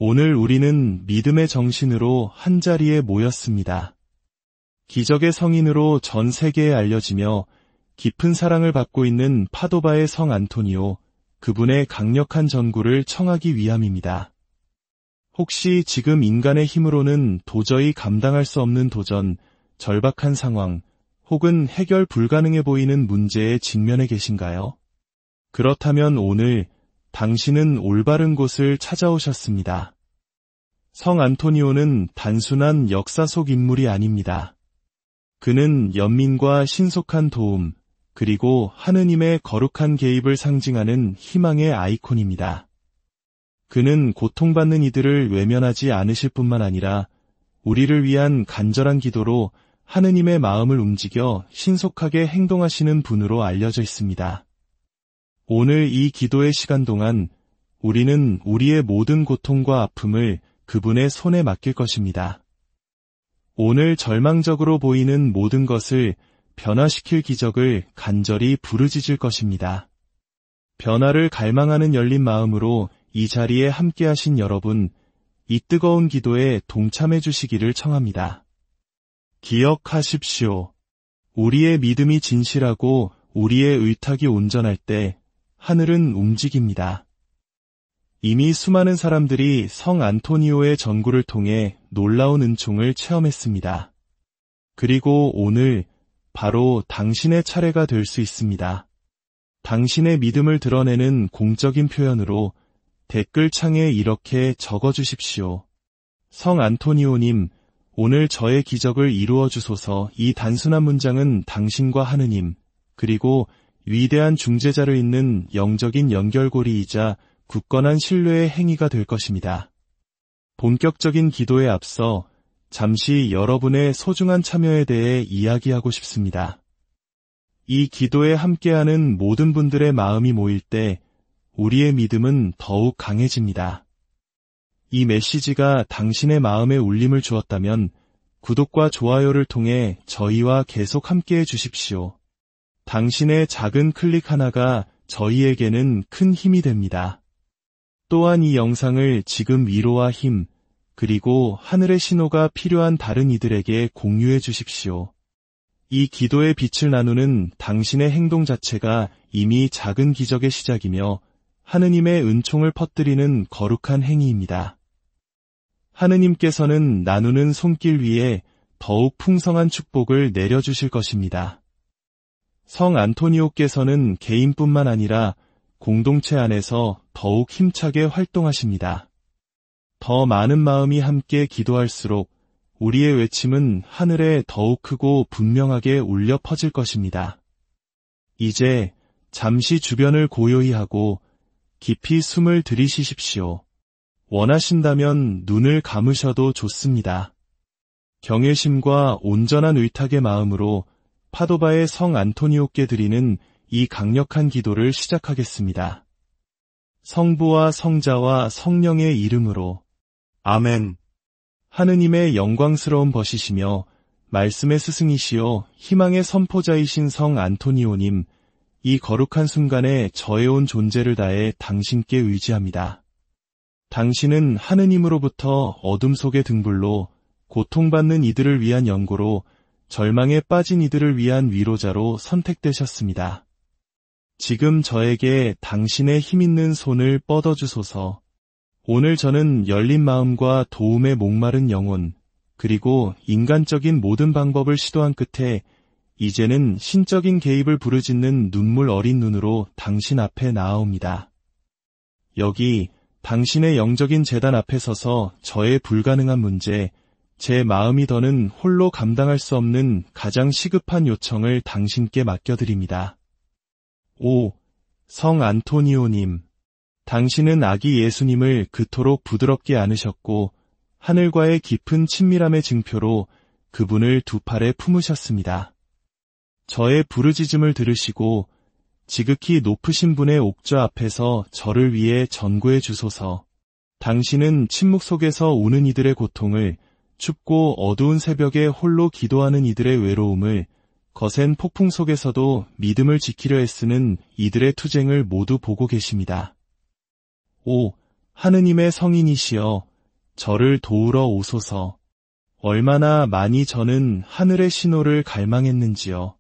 오늘 우리는 믿음의 정신으로 한자리에 모였습니다. 기적의 성인으로 전 세계에 알려지며 깊은 사랑을 받고 있는 파도바의 성 안토니오, 그분의 강력한 전구를 청하기 위함입니다. 혹시 지금 인간의 힘으로는 도저히 감당할 수 없는 도전, 절박한 상황, 혹은 해결 불가능해 보이는 문제에 직면해 계신가요? 그렇다면 오늘 당신은 올바른 곳을 찾아오셨습니다. 성 안토니오는 단순한 역사 속 인물이 아닙니다. 그는 연민과 신속한 도움, 그리고 하느님의 거룩한 개입을 상징하는 희망의 아이콘입니다. 그는 고통받는 이들을 외면하지 않으실 뿐만 아니라 우리를 위한 간절한 기도로 하느님의 마음을 움직여 신속하게 행동하시는 분으로 알려져 있습니다. 오늘 이 기도의 시간 동안 우리는 우리의 모든 고통과 아픔을 그분의 손에 맡길 것입니다. 오늘 절망적으로 보이는 모든 것을 변화시킬 기적을 간절히 부르짖을 것입니다. 변화를 갈망하는 열린 마음으로 이 자리에 함께하신 여러분, 이 뜨거운 기도에 동참해 주시기를 청합니다. 기억하십시오. 우리의 믿음이 진실하고 우리의 의탁이 온전할 때 하늘은 움직입니다. 이미 수많은 사람들이 성 안토니오의 전구를 통해 놀라운 은총을 체험했습니다. 그리고 오늘 바로 당신의 차례가 될 수 있습니다. 당신의 믿음을 드러내는 공적인 표현으로 댓글창에 이렇게 적어주십시오. 성 안토니오님, 오늘 저의 기적을 이루어 주소서. 이 단순한 문장은 당신과 하느님, 그리고 위대한 중재자를 잇는 영적인 연결고리이자 굳건한 신뢰의 행위가 될 것입니다. 본격적인 기도에 앞서 잠시 여러분의 소중한 참여에 대해 이야기하고 싶습니다. 이 기도에 함께하는 모든 분들의 마음이 모일 때 우리의 믿음은 더욱 강해집니다. 이 메시지가 당신의 마음에 울림을 주었다면 구독과 좋아요를 통해 저희와 계속 함께해 주십시오. 당신의 작은 클릭 하나가 저희에게는 큰 힘이 됩니다. 또한 이 영상을 지금 위로와 힘, 그리고 하늘의 신호가 필요한 다른 이들에게 공유해 주십시오. 이 기도의 빛을 나누는 당신의 행동 자체가 이미 작은 기적의 시작이며 하느님의 은총을 퍼뜨리는 거룩한 행위입니다. 하느님께서는 나누는 손길 위에 더욱 풍성한 축복을 내려주실 것입니다. 성 안토니오께서는 개인뿐만 아니라 공동체 안에서 더욱 힘차게 활동하십니다. 더 많은 마음이 함께 기도할수록 우리의 외침은 하늘에 더욱 크고 분명하게 울려 퍼질 것입니다. 이제 잠시 주변을 고요히 하고 깊이 숨을 들이쉬십시오. 원하신다면 눈을 감으셔도 좋습니다. 경외심과 온전한 의탁의 마음으로 파도바의 성 안토니오께 드리는 이 강력한 기도를 시작하겠습니다. 성부와 성자와 성령의 이름으로 아멘. 하느님의 영광스러운 벗이시며 말씀의 스승이시여 희망의 선포자이신 성 안토니오님, 이 거룩한 순간에 저의 온 존재를 다해 당신께 의지합니다. 당신은 하느님으로부터 어둠 속의 등불로, 고통받는 이들을 위한 연고로, 절망에 빠진 이들을 위한 위로자로 선택되셨습니다. 지금 저에게 당신의 힘있는 손을 뻗어주소서. 오늘 저는 열린 마음과 도움에 목마른 영혼, 그리고 인간적인 모든 방법을 시도한 끝에 이제는 신적인 개입을 부르짖는 눈물 어린 눈으로 당신 앞에 나아옵니다. 여기 당신의 영적인 제단 앞에 서서 저의 불가능한 문제, 제 마음이 더는 홀로 감당할 수 없는 가장 시급한 요청을 당신께 맡겨드립니다. 오, 성 안토니오님, 당신은 아기 예수님을 그토록 부드럽게 안으셨고 하늘과의 깊은 친밀함의 증표로 그분을 두 팔에 품으셨습니다. 저의 부르짖음을 들으시고 지극히 높으신 분의 옥좌 앞에서 저를 위해 전구해 주소서. 당신은 침묵 속에서 우는 이들의 고통을, 춥고 어두운 새벽에 홀로 기도하는 이들의 외로움을, 거센 폭풍 속에서도 믿음을 지키려 애쓰는 이들의 투쟁을 모두 보고 계십니다. 오, 하느님의 성인이시여, 저를 도우러 오소서. 얼마나 많이 저는 하늘의 신호를 갈망했는지요.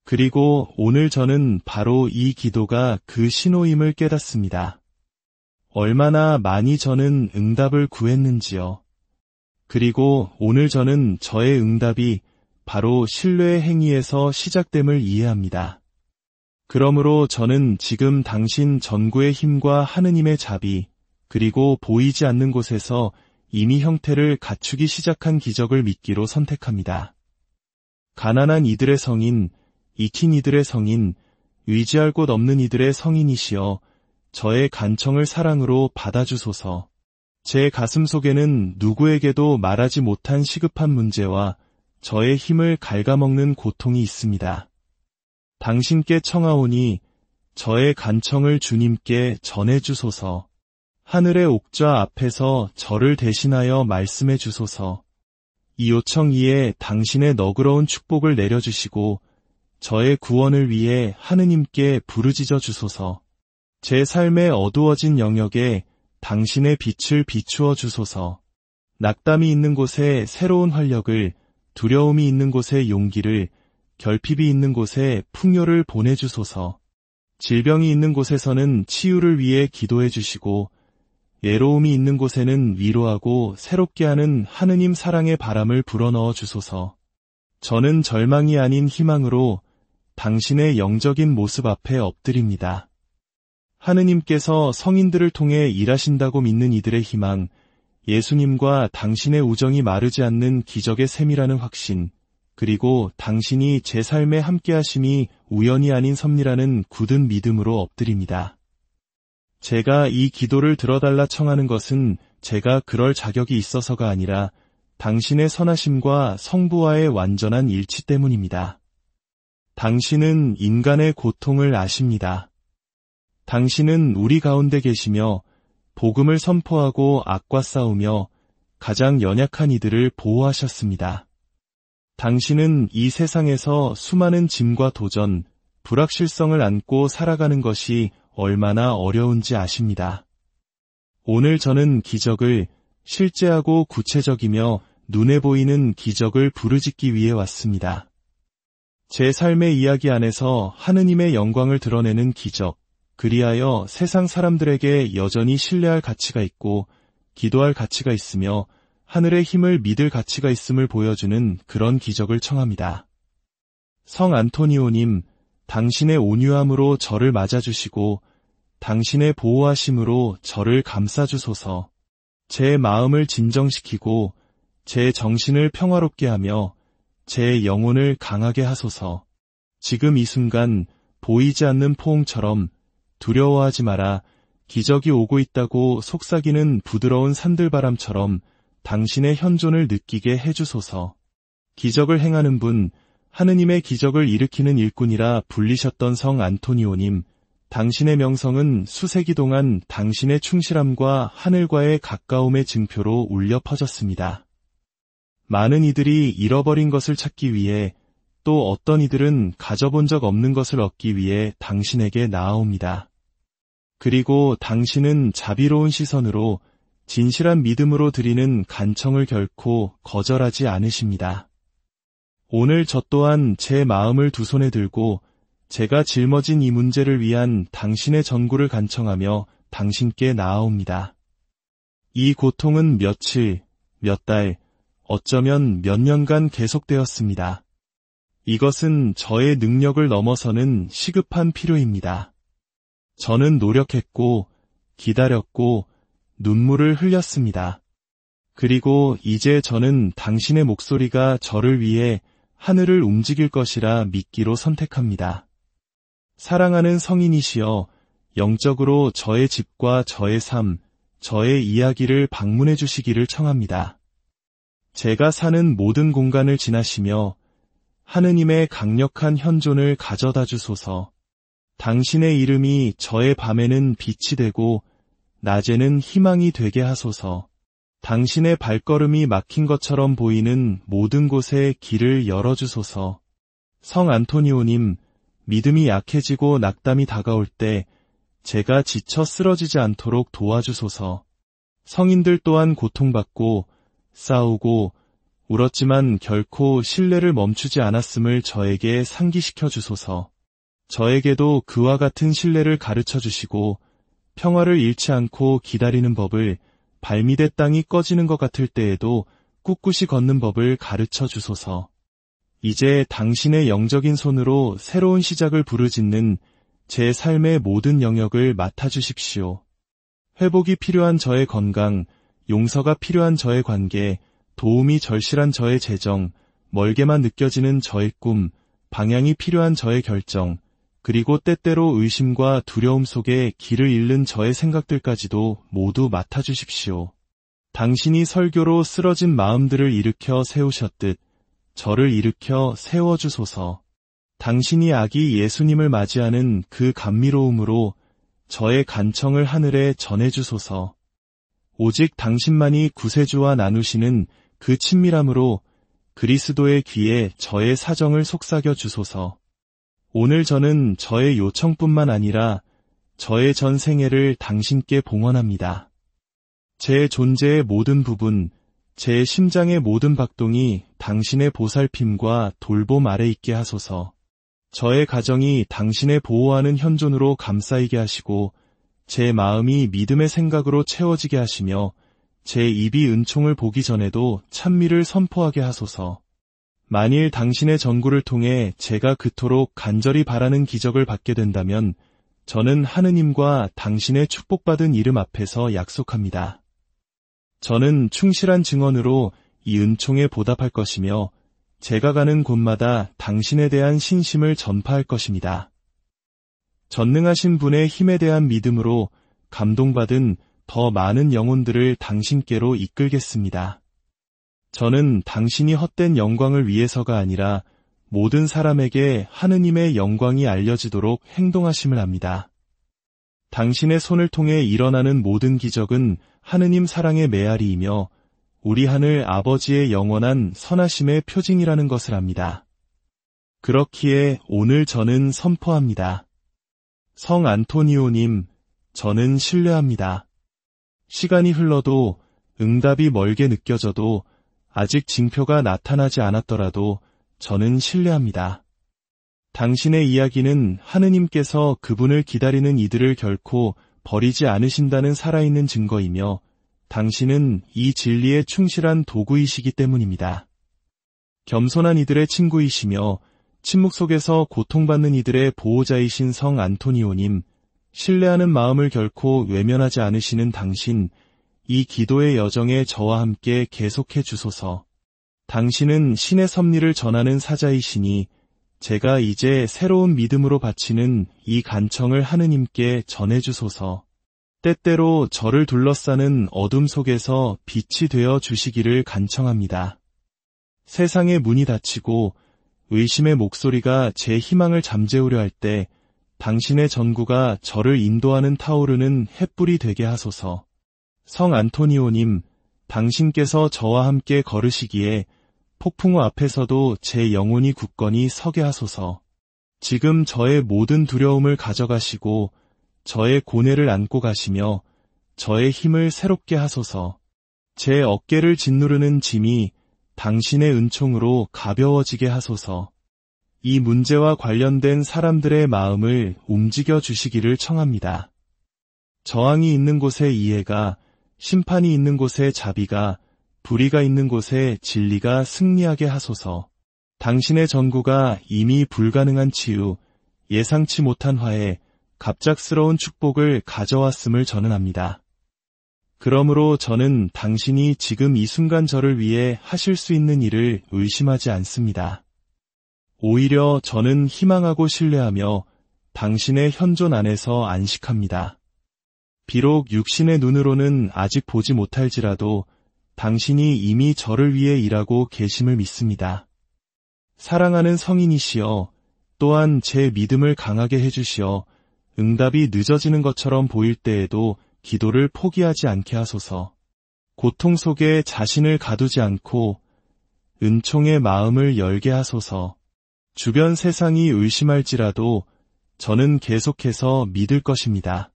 그리고 오늘 저는 바로 이 기도가 그 신호임을 깨닫습니다. 얼마나 많이 저는 응답을 구했는지요. 그리고 오늘 저는 저의 응답이 바로 신뢰의 행위에서 시작됨을 이해합니다. 그러므로 저는 지금 당신 전구의 힘과 하느님의 자비, 그리고 보이지 않는 곳에서 이미 형태를 갖추기 시작한 기적을 믿기로 선택합니다. 가난한 이들의 성인, 익힌 이들의 성인, 의지할 곳 없는 이들의 성인이시여 저의 간청을 사랑으로 받아주소서. 제 가슴 속에는 누구에게도 말하지 못한 시급한 문제와 저의 힘을 갉아먹는 고통이 있습니다. 당신께 청하오니 저의 간청을 주님께 전해주소서. 하늘의 옥좌 앞에서 저를 대신하여 말씀해 주소서. 이 요청 이에 당신의 너그러운 축복을 내려주시고 저의 구원을 위해 하느님께 부르짖어 주소서. 제 삶의 어두워진 영역에 당신의 빛을 비추어 주소서. 낙담이 있는 곳에 새로운 활력을, 두려움이 있는 곳에 용기를, 결핍이 있는 곳에 풍요를 보내주소서. 질병이 있는 곳에서는 치유를 위해 기도해 주시고 외로움이 있는 곳에는 위로하고 새롭게 하는 하느님 사랑의 바람을 불어넣어 주소서. 저는 절망이 아닌 희망으로 당신의 영적인 모습 앞에 엎드립니다. 하느님께서 성인들을 통해 일하신다고 믿는 이들의 희망, 예수님과 당신의 우정이 마르지 않는 기적의 셈이라는 확신, 그리고 당신이 제 삶에 함께하심이 우연이 아닌 섭리라는 굳은 믿음으로 엎드립니다. 제가 이 기도를 들어달라 청하는 것은 제가 그럴 자격이 있어서가 아니라 당신의 선하심과 성부와의 완전한 일치 때문입니다. 당신은 인간의 고통을 아십니다. 당신은 우리 가운데 계시며 복음을 선포하고 악과 싸우며 가장 연약한 이들을 보호하셨습니다. 당신은 이 세상에서 수많은 짐과 도전, 불확실성을 안고 살아가는 것이 얼마나 어려운지 아십니다. 오늘 저는 기적을 실제하고 구체적이며 눈에 보이는 기적을 부르짖기 위해 왔습니다. 제 삶의 이야기 안에서 하느님의 영광을 드러내는 기적, 그리하여 세상 사람들에게 여전히 신뢰할 가치가 있고 기도할 가치가 있으며 하늘의 힘을 믿을 가치가 있음을 보여주는 그런 기적을 청합니다. 성 안토니오님, 당신의 온유함으로 저를 맞아주시고 당신의 보호하심으로 저를 감싸주소서. 제 마음을 진정시키고 제 정신을 평화롭게 하며 제 영혼을 강하게 하소서. 지금 이 순간 보이지 않는 포옹처럼 두려워하지 마라. 기적이 오고 있다고 속삭이는 부드러운 산들바람처럼 당신의 현존을 느끼게 해주소서. 기적을 행하는 분, 하느님의 기적을 일으키는 일꾼이라 불리셨던 성 안토니오님, 당신의 명성은 수세기 동안 당신의 충실함과 하늘과의 가까움의 증표로 울려 퍼졌습니다. 많은 이들이 잃어버린 것을 찾기 위해 또 어떤 이들은 가져본 적 없는 것을 얻기 위해 당신에게 나아옵니다. 그리고 당신은 자비로운 시선으로 진실한 믿음으로 드리는 간청을 결코 거절하지 않으십니다. 오늘 저 또한 제 마음을 두 손에 들고 제가 짊어진 이 문제를 위한 당신의 전구를 간청하며 당신께 나아옵니다. 이 고통은 며칠, 몇 달, 어쩌면 몇 년간 계속되었습니다. 이것은 저의 능력을 넘어서는 시급한 필요입니다. 저는 노력했고, 기다렸고, 눈물을 흘렸습니다. 그리고 이제 저는 당신의 목소리가 저를 위해 하늘을 움직일 것이라 믿기로 선택합니다. 사랑하는 성인이시여, 영적으로 저의 집과 저의 삶, 저의 이야기를 방문해 주시기를 청합니다. 제가 사는 모든 공간을 지나시며 하느님의 강력한 현존을 가져다 주소서. 당신의 이름이 저의 밤에는 빛이 되고 낮에는 희망이 되게 하소서. 당신의 발걸음이 막힌 것처럼 보이는 모든 곳에 길을 열어주소서. 성 안토니오님, 믿음이 약해지고 낙담이 다가올 때 제가 지쳐 쓰러지지 않도록 도와주소서. 성인들 또한 고통받고 싸우고 울었지만 결코 신뢰를 멈추지 않았음을 저에게 상기시켜 주소서. 저에게도 그와 같은 신뢰를 가르쳐 주시고 평화를 잃지 않고 기다리는 법을, 발밑에 땅이 꺼지는 것 같을 때에도 꿋꿋이 걷는 법을 가르쳐 주소서. 이제 당신의 영적인 손으로 새로운 시작을 부르짖는 제 삶의 모든 영역을 맡아주십시오. 회복이 필요한 저의 건강, 용서가 필요한 저의 관계, 도움이 절실한 저의 재정, 멀게만 느껴지는 저의 꿈, 방향이 필요한 저의 결정, 그리고 때때로 의심과 두려움 속에 길을 잃는 저의 생각들까지도 모두 맡아주십시오. 당신이 설교로 쓰러진 마음들을 일으켜 세우셨듯 저를 일으켜 세워주소서. 당신이 아기 예수님을 맞이하는 그 감미로움으로 저의 간청을 하늘에 전해주소서. 오직 당신만이 구세주와 나누시는 그 친밀함으로 그리스도의 귀에 저의 사정을 속삭여 주소서. 오늘 저는 저의 요청뿐만 아니라 저의 전 생애를 당신께 봉헌합니다. 제 존재의 모든 부분, 제 심장의 모든 박동이 당신의 보살핌과 돌봄 아래 있게 하소서. 저의 가정이 당신의 보호하는 현존으로 감싸이게 하시고 제 마음이 믿음의 생각으로 채워지게 하시며 제 입이 은총을 보기 전에도 찬미를 선포하게 하소서. 만일 당신의 전구를 통해 제가 그토록 간절히 바라는 기적을 받게 된다면 저는 하느님과 당신의 축복받은 이름 앞에서 약속합니다. 저는 충실한 증언으로 이 은총에 보답할 것이며 제가 가는 곳마다 당신에 대한 신심을 전파할 것입니다. 전능하신 분의 힘에 대한 믿음으로 감동받은 더 많은 영혼들을 당신께로 이끌겠습니다. 저는 당신이 헛된 영광을 위해서가 아니라 모든 사람에게 하느님의 영광이 알려지도록 행동하심을 압니다. 당신의 손을 통해 일어나는 모든 기적은 하느님 사랑의 메아리이며 우리 하늘 아버지의 영원한 선하심의 표징이라는 것을 압니다. 그렇기에 오늘 저는 선포합니다. 성 안토니오님, 저는 신뢰합니다. 시간이 흘러도 응답이 멀게 느껴져도 아직 징표가 나타나지 않았더라도 저는 신뢰합니다. 당신의 이야기는 하느님께서 그분을 기다리는 이들을 결코 버리지 않으신다는 살아있는 증거이며 당신은 이 진리에 충실한 도구이시기 때문입니다. 겸손한 이들의 친구이시며 침묵 속에서 고통받는 이들의 보호자이신 성 안토니오님, 신뢰하는 마음을 결코 외면하지 않으시는 당신, 이 기도의 여정에 저와 함께 계속해 주소서. 당신은 신의 섭리를 전하는 사자이시니 제가 이제 새로운 믿음으로 바치는 이 간청을 하느님께 전해주소서. 때때로 저를 둘러싸는 어둠 속에서 빛이 되어 주시기를 간청합니다. 세상의 문이 닫히고 의심의 목소리가 제 희망을 잠재우려 할 때 당신의 전구가 저를 인도하는 타오르는 햇불이 되게 하소서. 성 안토니오님, 당신께서 저와 함께 걸으시기에 폭풍우 앞에서도 제 영혼이 굳건히 서게 하소서. 지금 저의 모든 두려움을 가져가시고 저의 고뇌를 안고 가시며 저의 힘을 새롭게 하소서. 제 어깨를 짓누르는 짐이 당신의 은총으로 가벼워지게 하소서. 이 문제와 관련된 사람들의 마음을 움직여 주시기를 청합니다. 저항이 있는 곳에 이해가, 심판이 있는 곳에 자비가, 불의가 있는 곳에 진리가 승리하게 하소서. 당신의 전구가 이미 불가능한 치유, 예상치 못한 화해, 갑작스러운 축복을 가져왔음을 저는 압니다. 그러므로 저는 당신이 지금 이 순간 저를 위해 하실 수 있는 일을 의심하지 않습니다. 오히려 저는 희망하고 신뢰하며 당신의 현존 안에서 안식합니다. 비록 육신의 눈으로는 아직 보지 못할지라도 당신이 이미 저를 위해 일하고 계심을 믿습니다. 사랑하는 성인이시여, 또한 제 믿음을 강하게 해주시어 응답이 늦어지는 것처럼 보일 때에도 기도를 포기하지 않게 하소서. 고통 속에 자신을 가두지 않고 은총의 마음을 열게 하소서. 주변 세상이 의심할지라도 저는 계속해서 믿을 것입니다.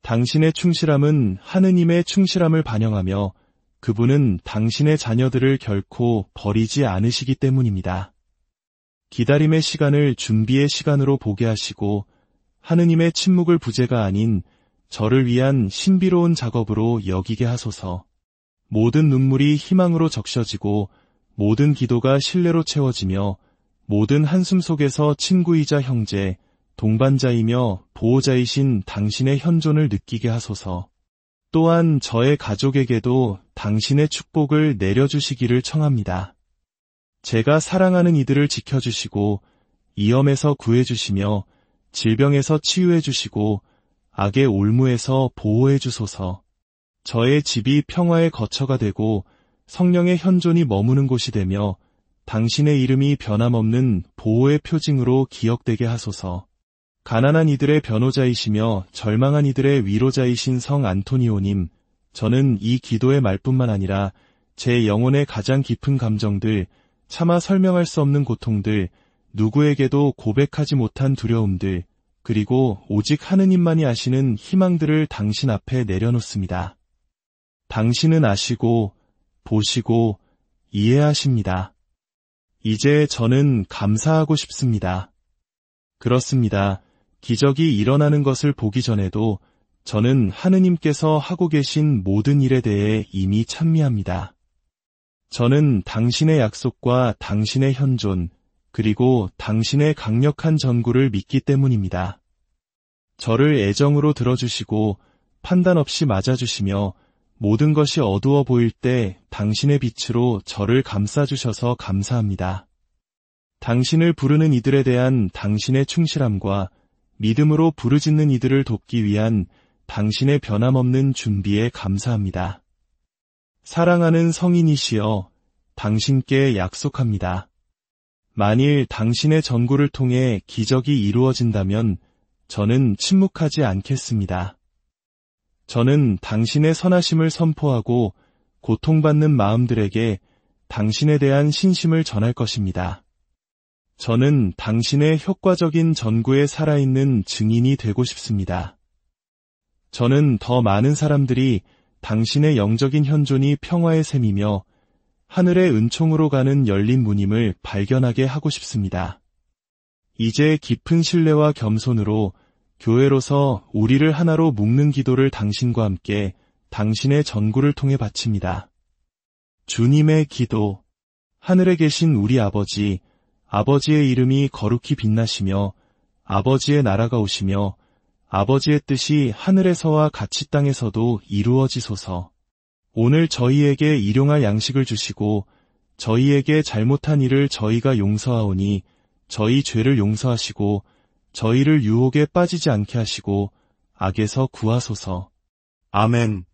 당신의 충실함은 하느님의 충실함을 반영하며 그분은 당신의 자녀들을 결코 버리지 않으시기 때문입니다. 기다림의 시간을 준비의 시간으로 보게 하시고 하느님의 침묵을 부재가 아닌 저를 위한 신비로운 작업으로 여기게 하소서. 모든 눈물이 희망으로 적셔지고 모든 기도가 신뢰로 채워지며 모든 한숨 속에서 친구이자 형제, 동반자이며 보호자이신 당신의 현존을 느끼게 하소서. 또한 저의 가족에게도 당신의 축복을 내려주시기를 청합니다. 제가 사랑하는 이들을 지켜주시고 위험에서 구해주시며 질병에서 치유해주시고 악의 올무에서 보호해주소서. 저의 집이 평화의 거처가 되고 성령의 현존이 머무는 곳이 되며 당신의 이름이 변함없는 보호의 표징으로 기억되게 하소서. 가난한 이들의 변호자이시며 절망한 이들의 위로자이신 성 안토니오님, 저는 이 기도의 말뿐만 아니라 제 영혼의 가장 깊은 감정들, 차마 설명할 수 없는 고통들, 누구에게도 고백하지 못한 두려움들, 그리고 오직 하느님만이 아시는 희망들을 당신 앞에 내려놓습니다. 당신은 아시고, 보시고, 이해하십니다. 이제 저는 감사하고 싶습니다. 그렇습니다. 기적이 일어나는 것을 보기 전에도 저는 하느님께서 하고 계신 모든 일에 대해 이미 찬미합니다. 저는 당신의 약속과 당신의 현존, 그리고 당신의 강력한 전구를 믿기 때문입니다. 저를 애정으로 들어주시고 판단 없이 맞아주시며 모든 것이 어두워 보일 때 당신의 빛으로 저를 감싸주셔서 감사합니다. 당신을 부르는 이들에 대한 당신의 충실함과 믿음으로 부르짖는 이들을 돕기 위한 당신의 변함없는 준비에 감사합니다. 사랑하는 성인이시여, 당신께 약속합니다. 만일 당신의 전구를 통해 기적이 이루어진다면 저는 침묵하지 않겠습니다. 저는 당신의 선하심을 선포하고 고통받는 마음들에게 당신에 대한 신심을 전할 것입니다. 저는 당신의 효과적인 전구에 살아있는 증인이 되고 싶습니다. 저는 더 많은 사람들이 당신의 영적인 현존이 평화의 셈이며 하늘의 은총으로 가는 열린 문임을 발견하게 하고 싶습니다. 이제 깊은 신뢰와 겸손으로 교회로서 우리를 하나로 묶는 기도를 당신과 함께 당신의 전구를 통해 바칩니다. 주님의 기도. 하늘에 계신 우리 아버지, 아버지의 이름이 거룩히 빛나시며 아버지의 나라가 오시며 아버지의 뜻이 하늘에서와 같이 땅에서도 이루어지소서. 오늘 저희에게 일용할 양식을 주시고 저희에게 잘못한 일을 저희가 용서하오니 저희 죄를 용서하시고 저희를 유혹에 빠지지 않게 하시고 악에서 구하소서. 아멘.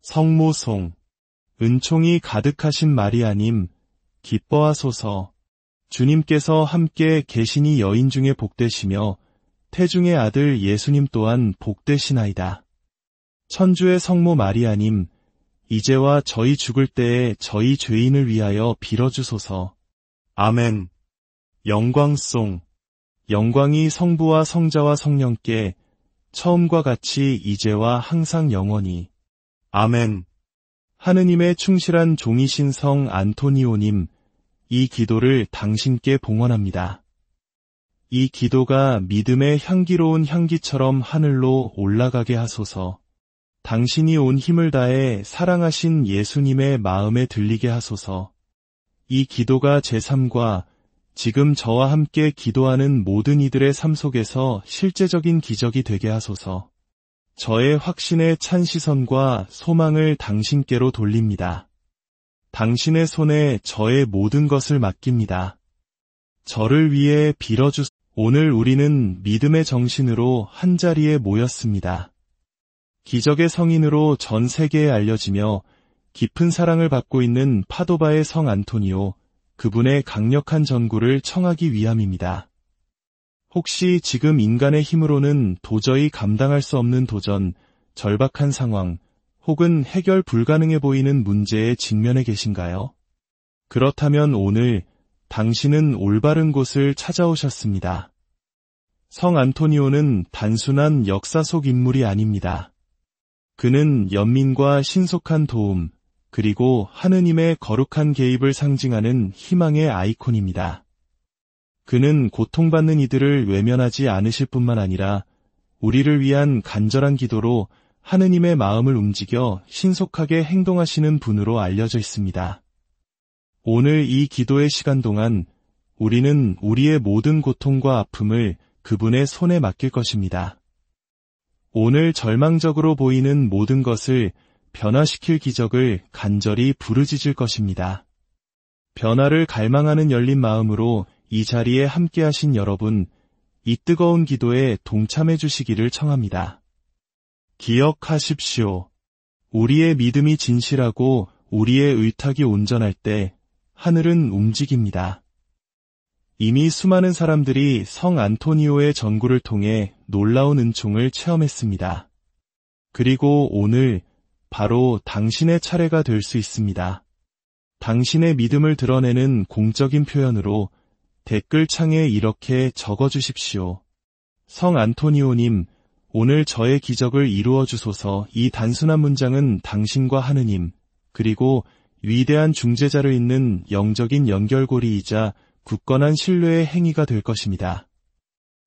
성모송. 은총이 가득하신 마리아님, 기뻐하소서. 주님께서 함께 계시니 여인 중에 복되시며 태중의 아들 예수님 또한 복되시나이다. 천주의 성모 마리아님, 이제와 저희 죽을 때에 저희 죄인을 위하여 빌어주소서. 아멘. 영광송. 영광이 성부와 성자와 성령께 처음과 같이 이제와 항상 영원히. 아멘. 하느님의 충실한 종이신 성 안토니오님, 이 기도를 당신께 봉헌합니다. 이 기도가 믿음의 향기로운 향기처럼 하늘로 올라가게 하소서. 당신이 온 힘을 다해 사랑하신 예수님의 마음에 들리게 하소서. 이 기도가 제 삶과 지금 저와 함께 기도하는 모든 이들의 삶 속에서 실제적인 기적이 되게 하소서. 저의 확신에 찬 시선과 소망을 당신께로 돌립니다. 당신의 손에 저의 모든 것을 맡깁니다. 저를 위해 빌어주소서. 오늘 우리는 믿음의 정신으로 한자리에 모였습니다. 기적의 성인으로 전 세계에 알려지며 깊은 사랑을 받고 있는 파도바의 성 안토니오, 그분의 강력한 전구를 청하기 위함입니다. 혹시 지금 인간의 힘으로는 도저히 감당할 수 없는 도전, 절박한 상황, 혹은 해결 불가능해 보이는 문제에 직면해 계신가요? 그렇다면 오늘 당신은 올바른 곳을 찾아오셨습니다. 성 안토니오는 단순한 역사 속 인물이 아닙니다. 그는 연민과 신속한 도움, 그리고 하느님의 거룩한 개입을 상징하는 희망의 아이콘입니다. 그는 고통받는 이들을 외면하지 않으실 뿐만 아니라 우리를 위한 간절한 기도로 하느님의 마음을 움직여 신속하게 행동하시는 분으로 알려져 있습니다. 오늘 이 기도의 시간 동안 우리는 우리의 모든 고통과 아픔을 그분의 손에 맡길 것입니다. 오늘 절망적으로 보이는 모든 것을 변화시킬 기적을 간절히 부르짖을 것입니다. 변화를 갈망하는 열린 마음으로 이 자리에 함께하신 여러분, 이 뜨거운 기도에 동참해 주시기를 청합니다. 기억하십시오. 우리의 믿음이 진실하고 우리의 의탁이 온전할 때 하늘은 움직입니다. 이미 수많은 사람들이 성 안토니오의 전구를 통해 놀라운 은총을 체험했습니다. 그리고 오늘 바로 당신의 차례가 될 수 있습니다. 당신의 믿음을 드러내는 공적인 표현으로 댓글창에 이렇게 적어주십시오. 성 안토니오님, 오늘 저의 기적을 이루어 주소서. 이 단순한 문장은 당신과 하느님, 그리고 위대한 중재자를 잇는 영적인 연결고리이자 굳건한 신뢰의 행위가 될 것입니다.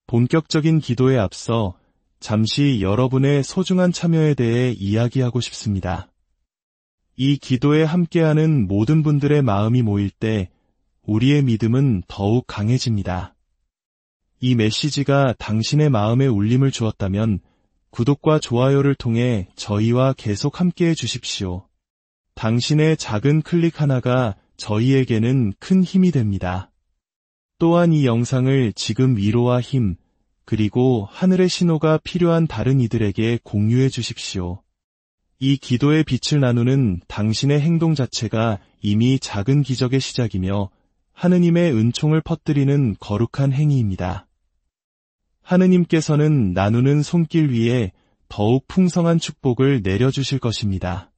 본격적인 기도에 앞서 잠시 여러분의 소중한 참여에 대해 이야기하고 싶습니다. 이 기도에 함께하는 모든 분들의 마음이 모일 때 우리의 믿음은 더욱 강해집니다. 이 메시지가 당신의 마음에 울림을 주었다면 구독과 좋아요를 통해 저희와 계속 함께해 주십시오. 당신의 작은 클릭 하나가 저희에게는 큰 힘이 됩니다. 또한 이 영상을 지금 위로와 힘, 그리고 하늘의 신호가 필요한 다른 이들에게 공유해 주십시오. 이 기도의 빛을 나누는 당신의 행동 자체가 이미 작은 기적의 시작이며 하느님의 은총을 퍼뜨리는 거룩한 행위입니다. 하느님께서는 나누는 손길 위에 더욱 풍성한 축복을 내려주실 것입니다.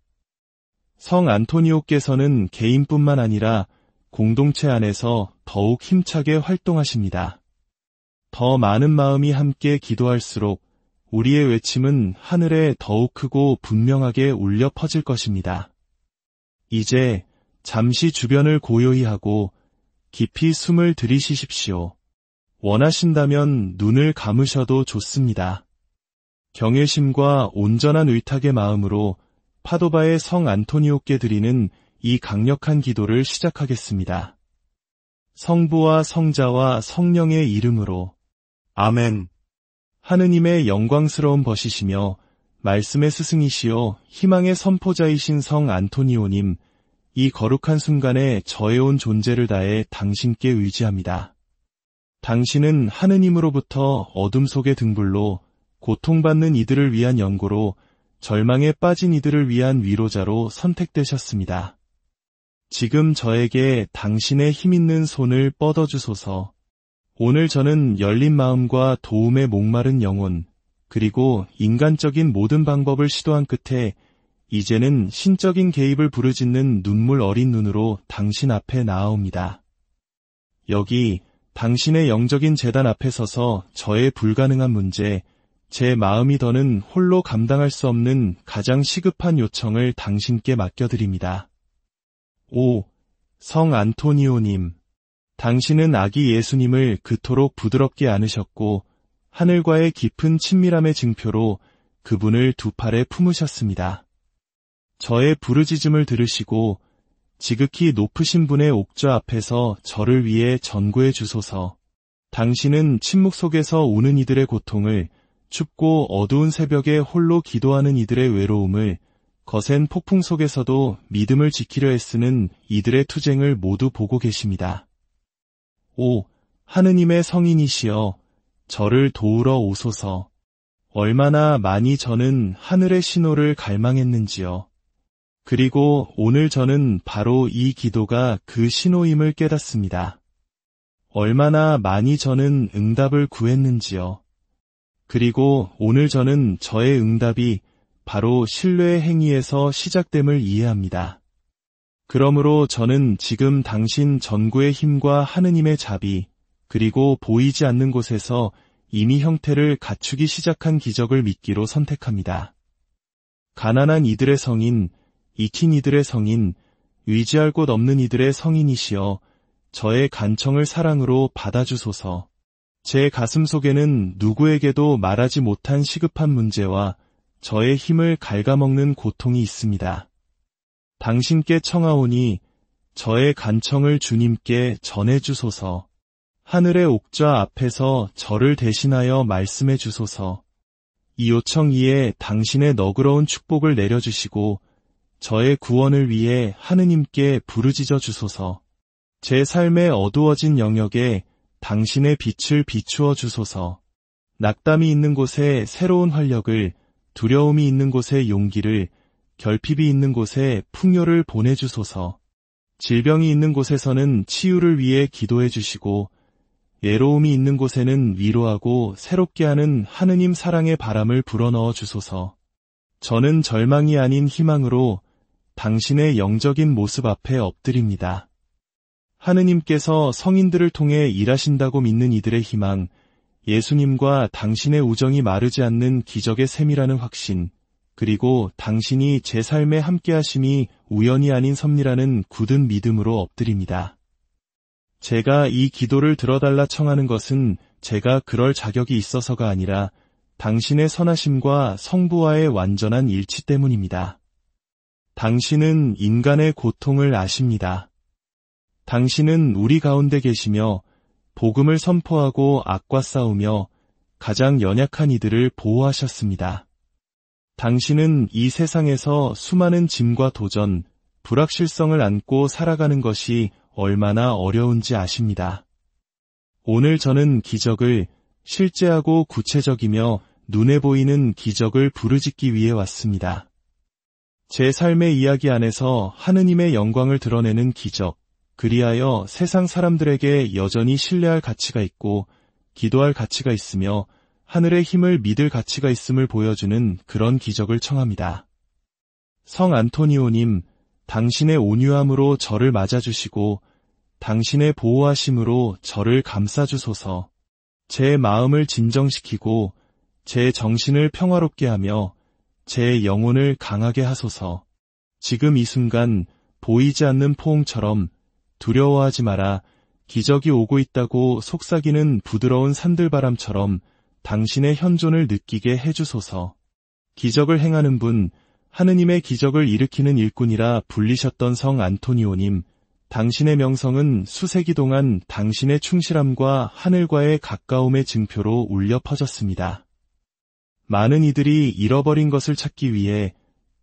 성 안토니오께서는 개인뿐만 아니라 공동체 안에서 더욱 힘차게 활동하십니다. 더 많은 마음이 함께 기도할수록 우리의 외침은 하늘에 더욱 크고 분명하게 울려 퍼질 것입니다. 이제 잠시 주변을 고요히 하고 깊이 숨을 들이쉬십시오. 원하신다면 눈을 감으셔도 좋습니다. 경외심과 온전한 의탁의 마음으로 파도바의 성 안토니오께 드리는 이 강력한 기도를 시작하겠습니다. 성부와 성자와 성령의 이름으로 아멘. 하느님의 영광스러운 벗이시며 말씀의 스승이시여 희망의 선포자이신 성 안토니오님, 이 거룩한 순간에 저의 온 존재를 다해 당신께 의지합니다. 당신은 하느님으로부터 어둠 속의 등불로, 고통받는 이들을 위한 연고로, 절망에 빠진 이들을 위한 위로자로 선택되셨습니다. 지금 저에게 당신의 힘있는 손을 뻗어주소서. 오늘 저는 열린 마음과 도움에 목마른 영혼, 그리고 인간적인 모든 방법을 시도한 끝에 이제는 신적인 개입을 부르짖는 눈물 어린 눈으로 당신 앞에 나아옵니다. 여기 당신의 영적인 제단 앞에 서서 저의 불가능한 문제, 제 마음이 더는 홀로 감당할 수 없는 가장 시급한 요청을 당신께 맡겨드립니다. 오, 성 안토니오님, 당신은 아기 예수님을 그토록 부드럽게 안으셨고 하늘과의 깊은 친밀함의 증표로 그분을 두 팔에 품으셨습니다. 저의 부르짖음을 들으시고 지극히 높으신 분의 옥좌 앞에서 저를 위해 전구해 주소서. 당신은 침묵 속에서 우는 이들의 고통을, 춥고 어두운 새벽에 홀로 기도하는 이들의 외로움을, 거센 폭풍 속에서도 믿음을 지키려 애쓰는 이들의 투쟁을 모두 보고 계십니다. 오, 하느님의 성인이시여, 저를 도우러 오소서. 얼마나 많이 저는 하늘의 신호를 갈망했는지요. 그리고 오늘 저는 바로 이 기도가 그 신호임을 깨닫습니다. 얼마나 많이 저는 응답을 구했는지요. 그리고 오늘 저는 저의 응답이 바로 신뢰의 행위에서 시작됨을 이해합니다. 그러므로 저는 지금 당신 전구의 힘과 하느님의 자비, 그리고 보이지 않는 곳에서 이미 형태를 갖추기 시작한 기적을 믿기로 선택합니다. 가난한 이들의 성인, 익힌 이들의 성인, 의지할 곳 없는 이들의 성인이시여 저의 간청을 사랑으로 받아주소서. 제 가슴 속에는 누구에게도 말하지 못한 시급한 문제와 저의 힘을 갉아먹는 고통이 있습니다. 당신께 청하오니 저의 간청을 주님께 전해주소서. 하늘의 옥좌 앞에서 저를 대신하여 말씀해 주소서. 이 요청 이에 당신의 너그러운 축복을 내려주시고 저의 구원을 위해 하느님께 부르짖어 주소서. 제 삶의 어두워진 영역에 당신의 빛을 비추어 주소서. 낙담이 있는 곳에 새로운 활력을, 두려움이 있는 곳에 용기를, 결핍이 있는 곳에 풍요를 보내주소서. 질병이 있는 곳에서는 치유를 위해 기도해 주시고 외로움이 있는 곳에는 위로하고 새롭게 하는 하느님 사랑의 바람을 불어넣어 주소서. 저는 절망이 아닌 희망으로 당신의 영적인 모습 앞에 엎드립니다. 하느님께서 성인들을 통해 일하신다고 믿는 이들의 희망, 예수님과 당신의 우정이 마르지 않는 기적의 셈이라는 확신, 그리고 당신이 제 삶에 함께하심이 우연이 아닌 섭리라는 굳은 믿음으로 엎드립니다. 제가 이 기도를 들어달라 청하는 것은 제가 그럴 자격이 있어서가 아니라 당신의 선하심과 성부와의 완전한 일치 때문입니다. 당신은 인간의 고통을 아십니다. 당신은 우리 가운데 계시며 복음을 선포하고 악과 싸우며 가장 연약한 이들을 보호하셨습니다. 당신은 이 세상에서 수많은 짐과 도전, 불확실성을 안고 살아가는 것이 얼마나 어려운지 아십니다. 오늘 저는 기적을 실제하고 구체적이며 눈에 보이는 기적을 부르짖기 위해 왔습니다. 제 삶의 이야기 안에서 하느님의 영광을 드러내는 기적, 그리하여 세상 사람들에게 여전히 신뢰할 가치가 있고 기도할 가치가 있으며 하늘의 힘을 믿을 가치가 있음을 보여주는 그런 기적을 청합니다. 성 안토니오님, 당신의 온유함으로 저를 맞아주시고 당신의 보호하심으로 저를 감싸주소서. 제 마음을 진정시키고 제 정신을 평화롭게 하며 제 영혼을 강하게 하소서. 지금 이 순간 보이지 않는 포옹처럼 두려워하지 마라. 기적이 오고 있다고 속삭이는 부드러운 산들바람처럼 당신의 현존을 느끼게 해주소서. 기적을 행하는 분, 하느님의 기적을 일으키는 일꾼이라 불리셨던 성 안토니오님, 당신의 명성은 수세기 동안 당신의 충실함과 하늘과의 가까움의 증표로 울려 퍼졌습니다. 많은 이들이 잃어버린 것을 찾기 위해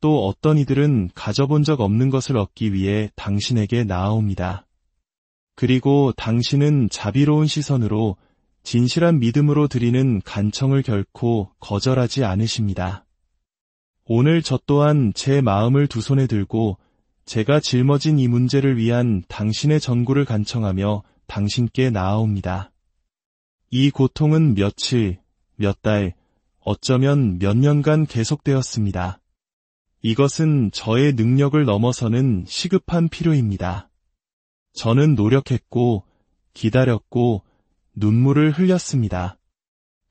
또 어떤 이들은 가져본 적 없는 것을 얻기 위해 당신에게 나아옵니다. 그리고 당신은 자비로운 시선으로 진실한 믿음으로 드리는 간청을 결코 거절하지 않으십니다. 오늘 저 또한 제 마음을 두 손에 들고 제가 짊어진 이 문제를 위한 당신의 전구를 간청하며 당신께 나아옵니다. 이 고통은 며칠, 몇 달, 어쩌면 몇 년간 계속되었습니다. 이것은 저의 능력을 넘어서는 시급한 필요입니다. 저는 노력했고, 기다렸고, 눈물을 흘렸습니다.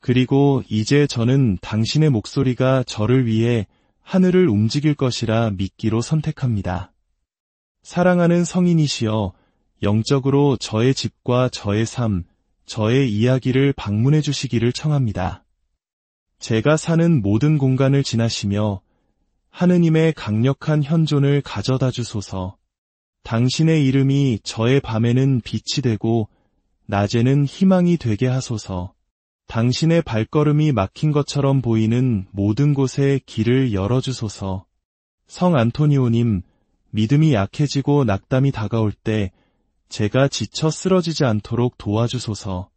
그리고 이제 저는 당신의 목소리가 저를 위해 하늘을 움직일 것이라 믿기로 선택합니다. 사랑하는 성인이시여, 영적으로 저의 집과 저의 삶, 저의 이야기를 방문해 주시기를 청합니다. 제가 사는 모든 공간을 지나시며 하느님의 강력한 현존을 가져다 주소서. 당신의 이름이 저의 밤에는 빛이 되고 낮에는 희망이 되게 하소서. 당신의 발걸음이 막힌 것처럼 보이는 모든 곳에 길을 열어주소서. 성 안토니오님, 믿음이 약해지고 낙담이 다가올 때 제가 지쳐 쓰러지지 않도록 도와주소서.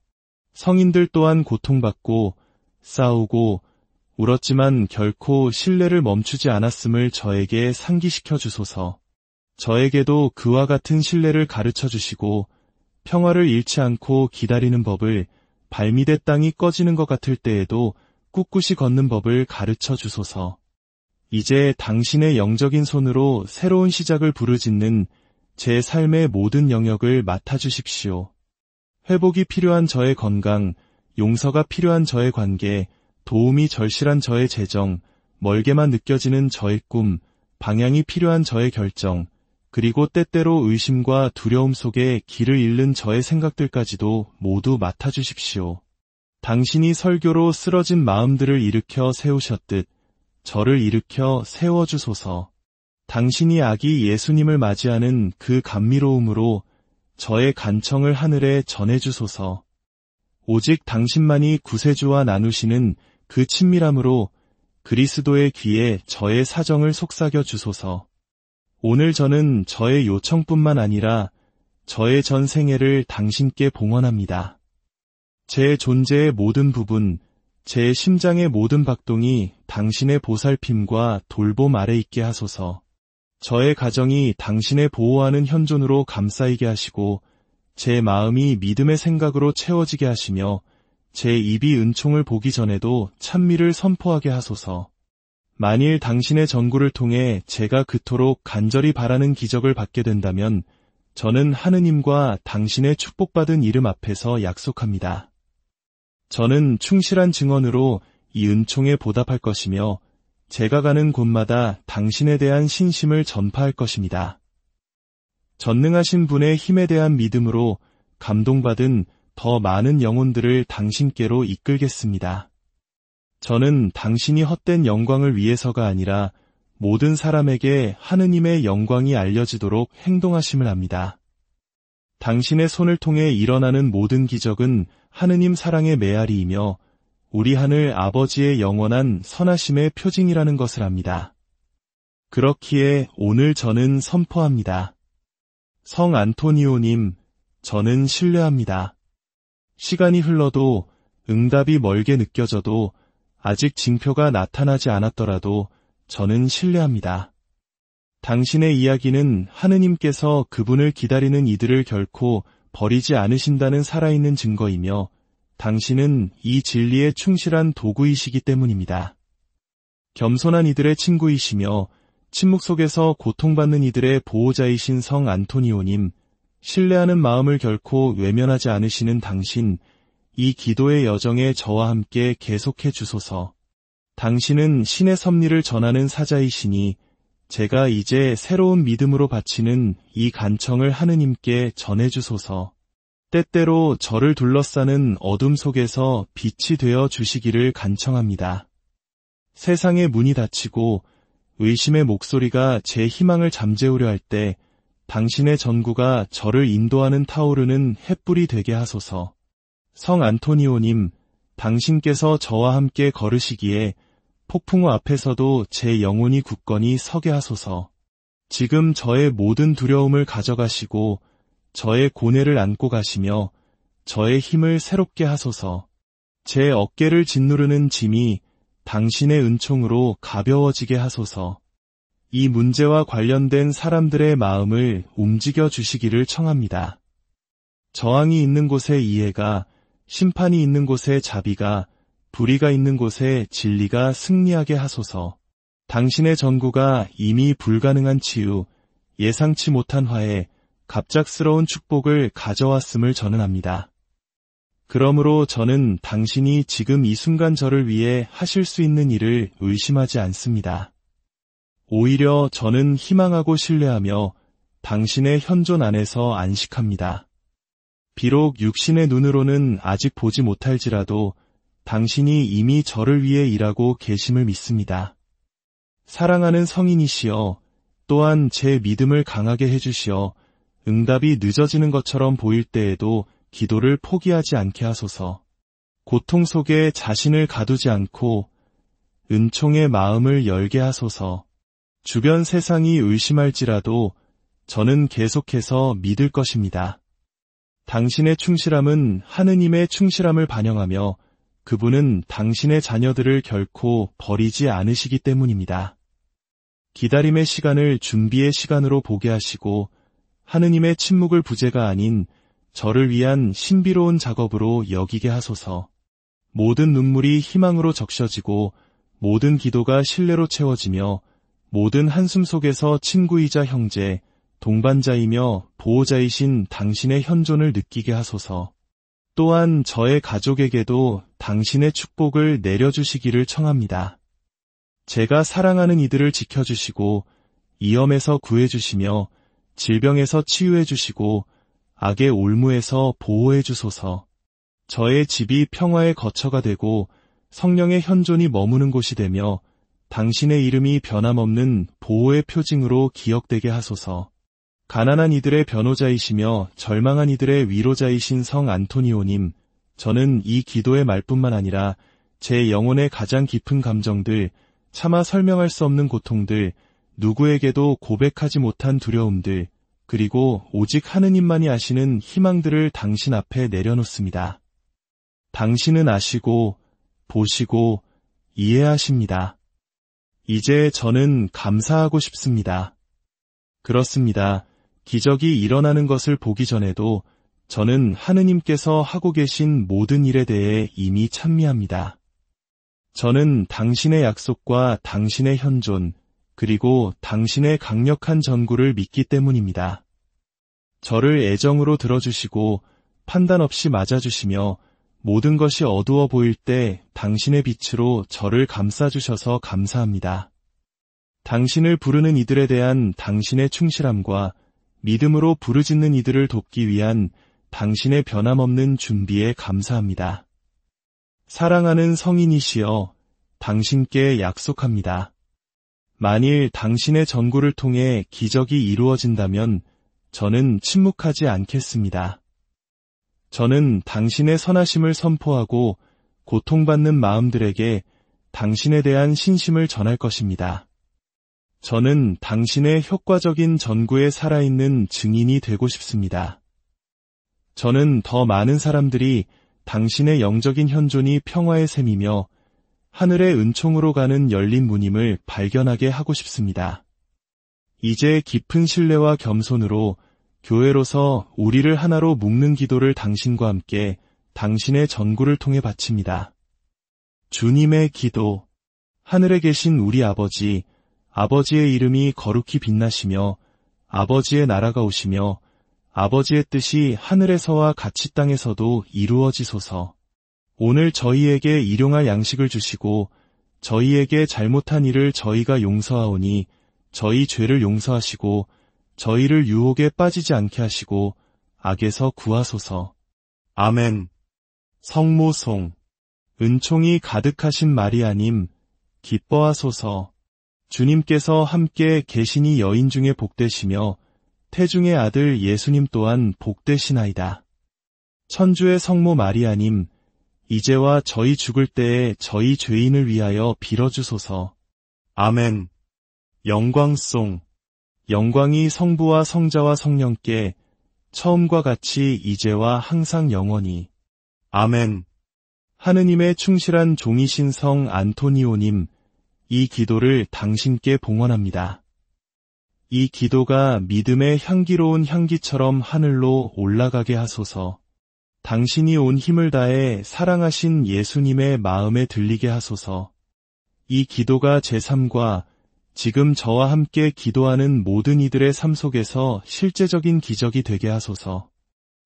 성인들 또한 고통받고 싸우고 울었지만 결코 신뢰를 멈추지 않았음을 저에게 상기시켜 주소서. 저에게도 그와 같은 신뢰를 가르쳐 주시고 평화를 잃지 않고 기다리는 법을, 발밑의 땅이 꺼지는 것 같을 때에도 꿋꿋이 걷는 법을 가르쳐 주소서. 이제 당신의 영적인 손으로 새로운 시작을 부르짖는 제 삶의 모든 영역을 맡아주십시오. 회복이 필요한 저의 건강, 용서가 필요한 저의 관계, 도움이 절실한 저의 재정, 멀게만 느껴지는 저의 꿈, 방향이 필요한 저의 결정, 그리고 때때로 의심과 두려움 속에 길을 잃는 저의 생각들까지도 모두 맡아주십시오. 당신이 설교로 쓰러진 마음들을 일으켜 세우셨듯 저를 일으켜 세워주소서. 당신이 아기 예수님을 맞이하는 그 감미로움으로 저의 간청을 하늘에 전해주소서. 오직 당신만이 구세주와 나누시는 그 친밀함으로 그리스도의 귀에 저의 사정을 속삭여 주소서. 오늘 저는 저의 요청뿐만 아니라 저의 전 생애를 당신께 봉헌합니다. 제 존재의 모든 부분, 제 심장의 모든 박동이 당신의 보살핌과 돌봄 아래 있게 하소서. 저의 가정이 당신의 보호하는 현존으로 감싸이게 하시고 제 마음이 믿음의 생각으로 채워지게 하시며 제 입이 은총을 보기 전에도 찬미를 선포하게 하소서. 만일 당신의 전구를 통해 제가 그토록 간절히 바라는 기적을 받게 된다면 저는 하느님과 당신의 축복받은 이름 앞에서 약속합니다. 저는 충실한 증언으로 이 은총에 보답할 것이며 제가 가는 곳마다 당신에 대한 신심을 전파할 것입니다. 전능하신 분의 힘에 대한 믿음으로 감동받은 더 많은 영혼들을 당신께로 이끌겠습니다. 저는 당신이 헛된 영광을 위해서가 아니라 모든 사람에게 하느님의 영광이 알려지도록 행동하심을 합니다. 당신의 손을 통해 일어나는 모든 기적은 하느님 사랑의 메아리이며 우리 하늘 아버지의 영원한 선하심의 표징이라는 것을 압니다. 그렇기에 오늘 저는 선포합니다. 성 안토니오님, 저는 신뢰합니다. 시간이 흘러도 응답이 멀게 느껴져도 아직 징표가 나타나지 않았더라도 저는 신뢰합니다. 당신의 이야기는 하느님께서 그분을 기다리는 이들을 결코 버리지 않으신다는 살아있는 증거이며 당신은 이 진리에 충실한 도구이시기 때문입니다. 겸손한 이들의 친구이시며 침묵 속에서 고통받는 이들의 보호자이신 성 안토니오님, 신뢰하는 마음을 결코 외면하지 않으시는 당신, 이 기도의 여정에 저와 함께 계속해 주소서. 당신은 신의 섭리를 전하는 사자이시니 제가 이제 새로운 믿음으로 바치는 이 간청을 하느님께 전해주소서. 때때로 저를 둘러싸는 어둠 속에서 빛이 되어 주시기를 간청합니다. 세상의 문이 닫히고 의심의 목소리가 제 희망을 잠재우려 할 때 당신의 전구가 저를 인도하는 타오르는 햇불이 되게 하소서. 성 안토니오님, 당신께서 저와 함께 걸으시기에 폭풍우 앞에서도 제 영혼이 굳건히 서게 하소서. 지금 저의 모든 두려움을 가져가시고 저의 고뇌를 안고 가시며 저의 힘을 새롭게 하소서. 제 어깨를 짓누르는 짐이 당신의 은총으로 가벼워지게 하소서. 이 문제와 관련된 사람들의 마음을 움직여 주시기를 청합니다. 저항이 있는 곳에 이해가, 심판이 있는 곳에 자비가, 불의가 있는 곳에 진리가 승리하게 하소서. 당신의 전구가 이미 불가능한 치유, 예상치 못한 화해, 갑작스러운 축복을 가져왔음을 전언합니다. 그러므로 저는 당신이 지금 이 순간 저를 위해 하실 수 있는 일을 의심하지 않습니다. 오히려 저는 희망하고 신뢰하며 당신의 현존 안에서 안식합니다. 비록 육신의 눈으로는 아직 보지 못할지라도 당신이 이미 저를 위해 일하고 계심을 믿습니다. 사랑하는 성인이시여, 또한 제 믿음을 강하게 해주시어 응답이 늦어지는 것처럼 보일 때에도 기도를 포기하지 않게 하소서. 고통 속에 자신을 가두지 않고 은총의 마음을 열게 하소서. 주변 세상이 의심할지라도 저는 계속해서 믿을 것입니다. 당신의 충실함은 하느님의 충실함을 반영하며 그분은 당신의 자녀들을 결코 버리지 않으시기 때문입니다. 기다림의 시간을 준비의 시간으로 보게 하시고 하느님의 침묵을 부재가 아닌 저를 위한 신비로운 작업으로 여기게 하소서. 모든 눈물이 희망으로 적셔지고 모든 기도가 신뢰로 채워지며 모든 한숨 속에서 친구이자 형제, 동반자이며 보호자이신 당신의 현존을 느끼게 하소서. 또한 저의 가족에게도 당신의 축복을 내려주시기를 청합니다. 제가 사랑하는 이들을 지켜주시고 위험에서 구해주시며 질병에서 치유해주시고 악의 올무에서 보호해주소서. 저의 집이 평화의 거처가 되고 성령의 현존이 머무는 곳이 되며 당신의 이름이 변함없는 보호의 표징으로 기억되게 하소서. 가난한 이들의 변호자이시며 절망한 이들의 위로자이신 성 안토니오님, 저는 이 기도의 말뿐만 아니라 제 영혼의 가장 깊은 감정들, 차마 설명할 수 없는 고통들, 누구에게도 고백하지 못한 두려움들, 그리고 오직 하느님만이 아시는 희망들을 당신 앞에 내려놓습니다. 당신은 아시고, 보시고, 이해하십니다. 이제 저는 감사하고 싶습니다. 그렇습니다. 기적이 일어나는 것을 보기 전에도 저는 하느님께서 하고 계신 모든 일에 대해 이미 찬미합니다. 저는 당신의 약속과 당신의 현존, 그리고 당신의 강력한 전구를 믿기 때문입니다. 저를 애정으로 들어주시고 판단 없이 맞아주시며 모든 것이 어두워 보일 때 당신의 빛으로 저를 감싸주셔서 감사합니다. 당신을 부르는 이들에 대한 당신의 충실함과 믿음으로 부르짖는 이들을 돕기 위한 당신의 변함없는 준비에 감사합니다. 사랑하는 성인이시여, 당신께 약속합니다. 만일 당신의 전구를 통해 기적이 이루어진다면 저는 침묵하지 않겠습니다. 저는 당신의 선하심을 선포하고 고통받는 마음들에게 당신에 대한 신심을 전할 것입니다. 저는 당신의 효과적인 전구에 살아있는 증인이 되고 싶습니다. 저는 더 많은 사람들이 당신의 영적인 현존이 평화의 셈이며 하늘의 은총으로 가는 열린 문임을 발견하게 하고 싶습니다. 이제 깊은 신뢰와 겸손으로 교회로서 우리를 하나로 묶는 기도를 당신과 함께 당신의 전구를 통해 바칩니다. 주님의 기도. 하늘에 계신 우리 아버지, 아버지의 이름이 거룩히 빛나시며 아버지의 나라가 오시며 아버지의 뜻이 하늘에서와 같이 땅에서도 이루어지소서. 오늘 저희에게 일용할 양식을 주시고 저희에게 잘못한 일을 저희가 용서하오니 저희 죄를 용서하시고 저희를 유혹에 빠지지 않게 하시고 악에서 구하소서. 아멘. 성모송. 은총이 가득하신 마리아님, 기뻐하소서. 주님께서 함께 계시니 여인 중에 복되시며 태중의 아들 예수님 또한 복되시나이다. 천주의 성모 마리아님, 이제와 저희 죽을 때에 저희 죄인을 위하여 빌어주소서. 아멘. 영광송. 영광이 성부와 성자와 성령께 처음과 같이 이제와 항상 영원히. 아멘. 하느님의 충실한 종이신 성 안토니오님, 이 기도를 당신께 봉헌합니다. 이 기도가 믿음의 향기로운 향기처럼 하늘로 올라가게 하소서. 당신이 온 힘을 다해 사랑하신 예수님의 마음에 들리게 하소서. 이 기도가 제 삶과 지금 저와 함께 기도하는 모든 이들의 삶 속에서 실제적인 기적이 되게 하소서.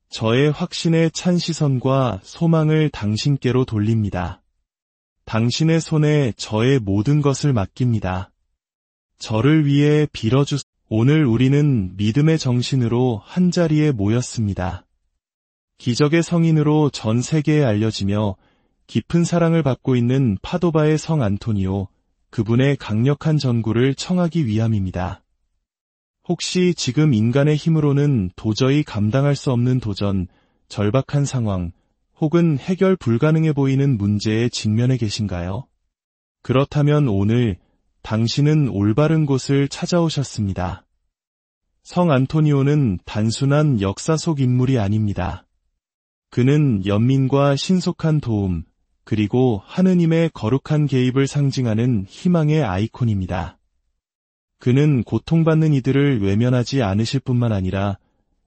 저의 확신의 찬 시선과 소망을 당신께로 돌립니다. 당신의 손에 저의 모든 것을 맡깁니다. 저를 위해 빌어주소서. 오늘 우리는 믿음의 정신으로 한자리에 모였습니다. 기적의 성인으로 전 세계에 알려지며 깊은 사랑을 받고 있는 파도바의 성 안토니오, 그분의 강력한 전구를 청하기 위함입니다. 혹시 지금 인간의 힘으로는 도저히 감당할 수 없는 도전, 절박한 상황, 혹은 해결 불가능해 보이는 문제에 직면해 계신가요? 그렇다면 오늘 당신은 올바른 곳을 찾아오셨습니다. 성 안토니오는 단순한 역사 속 인물이 아닙니다. 그는 연민과 신속한 도움, 그리고 하느님의 거룩한 개입을 상징하는 희망의 아이콘입니다. 그는 고통받는 이들을 외면하지 않으실 뿐만 아니라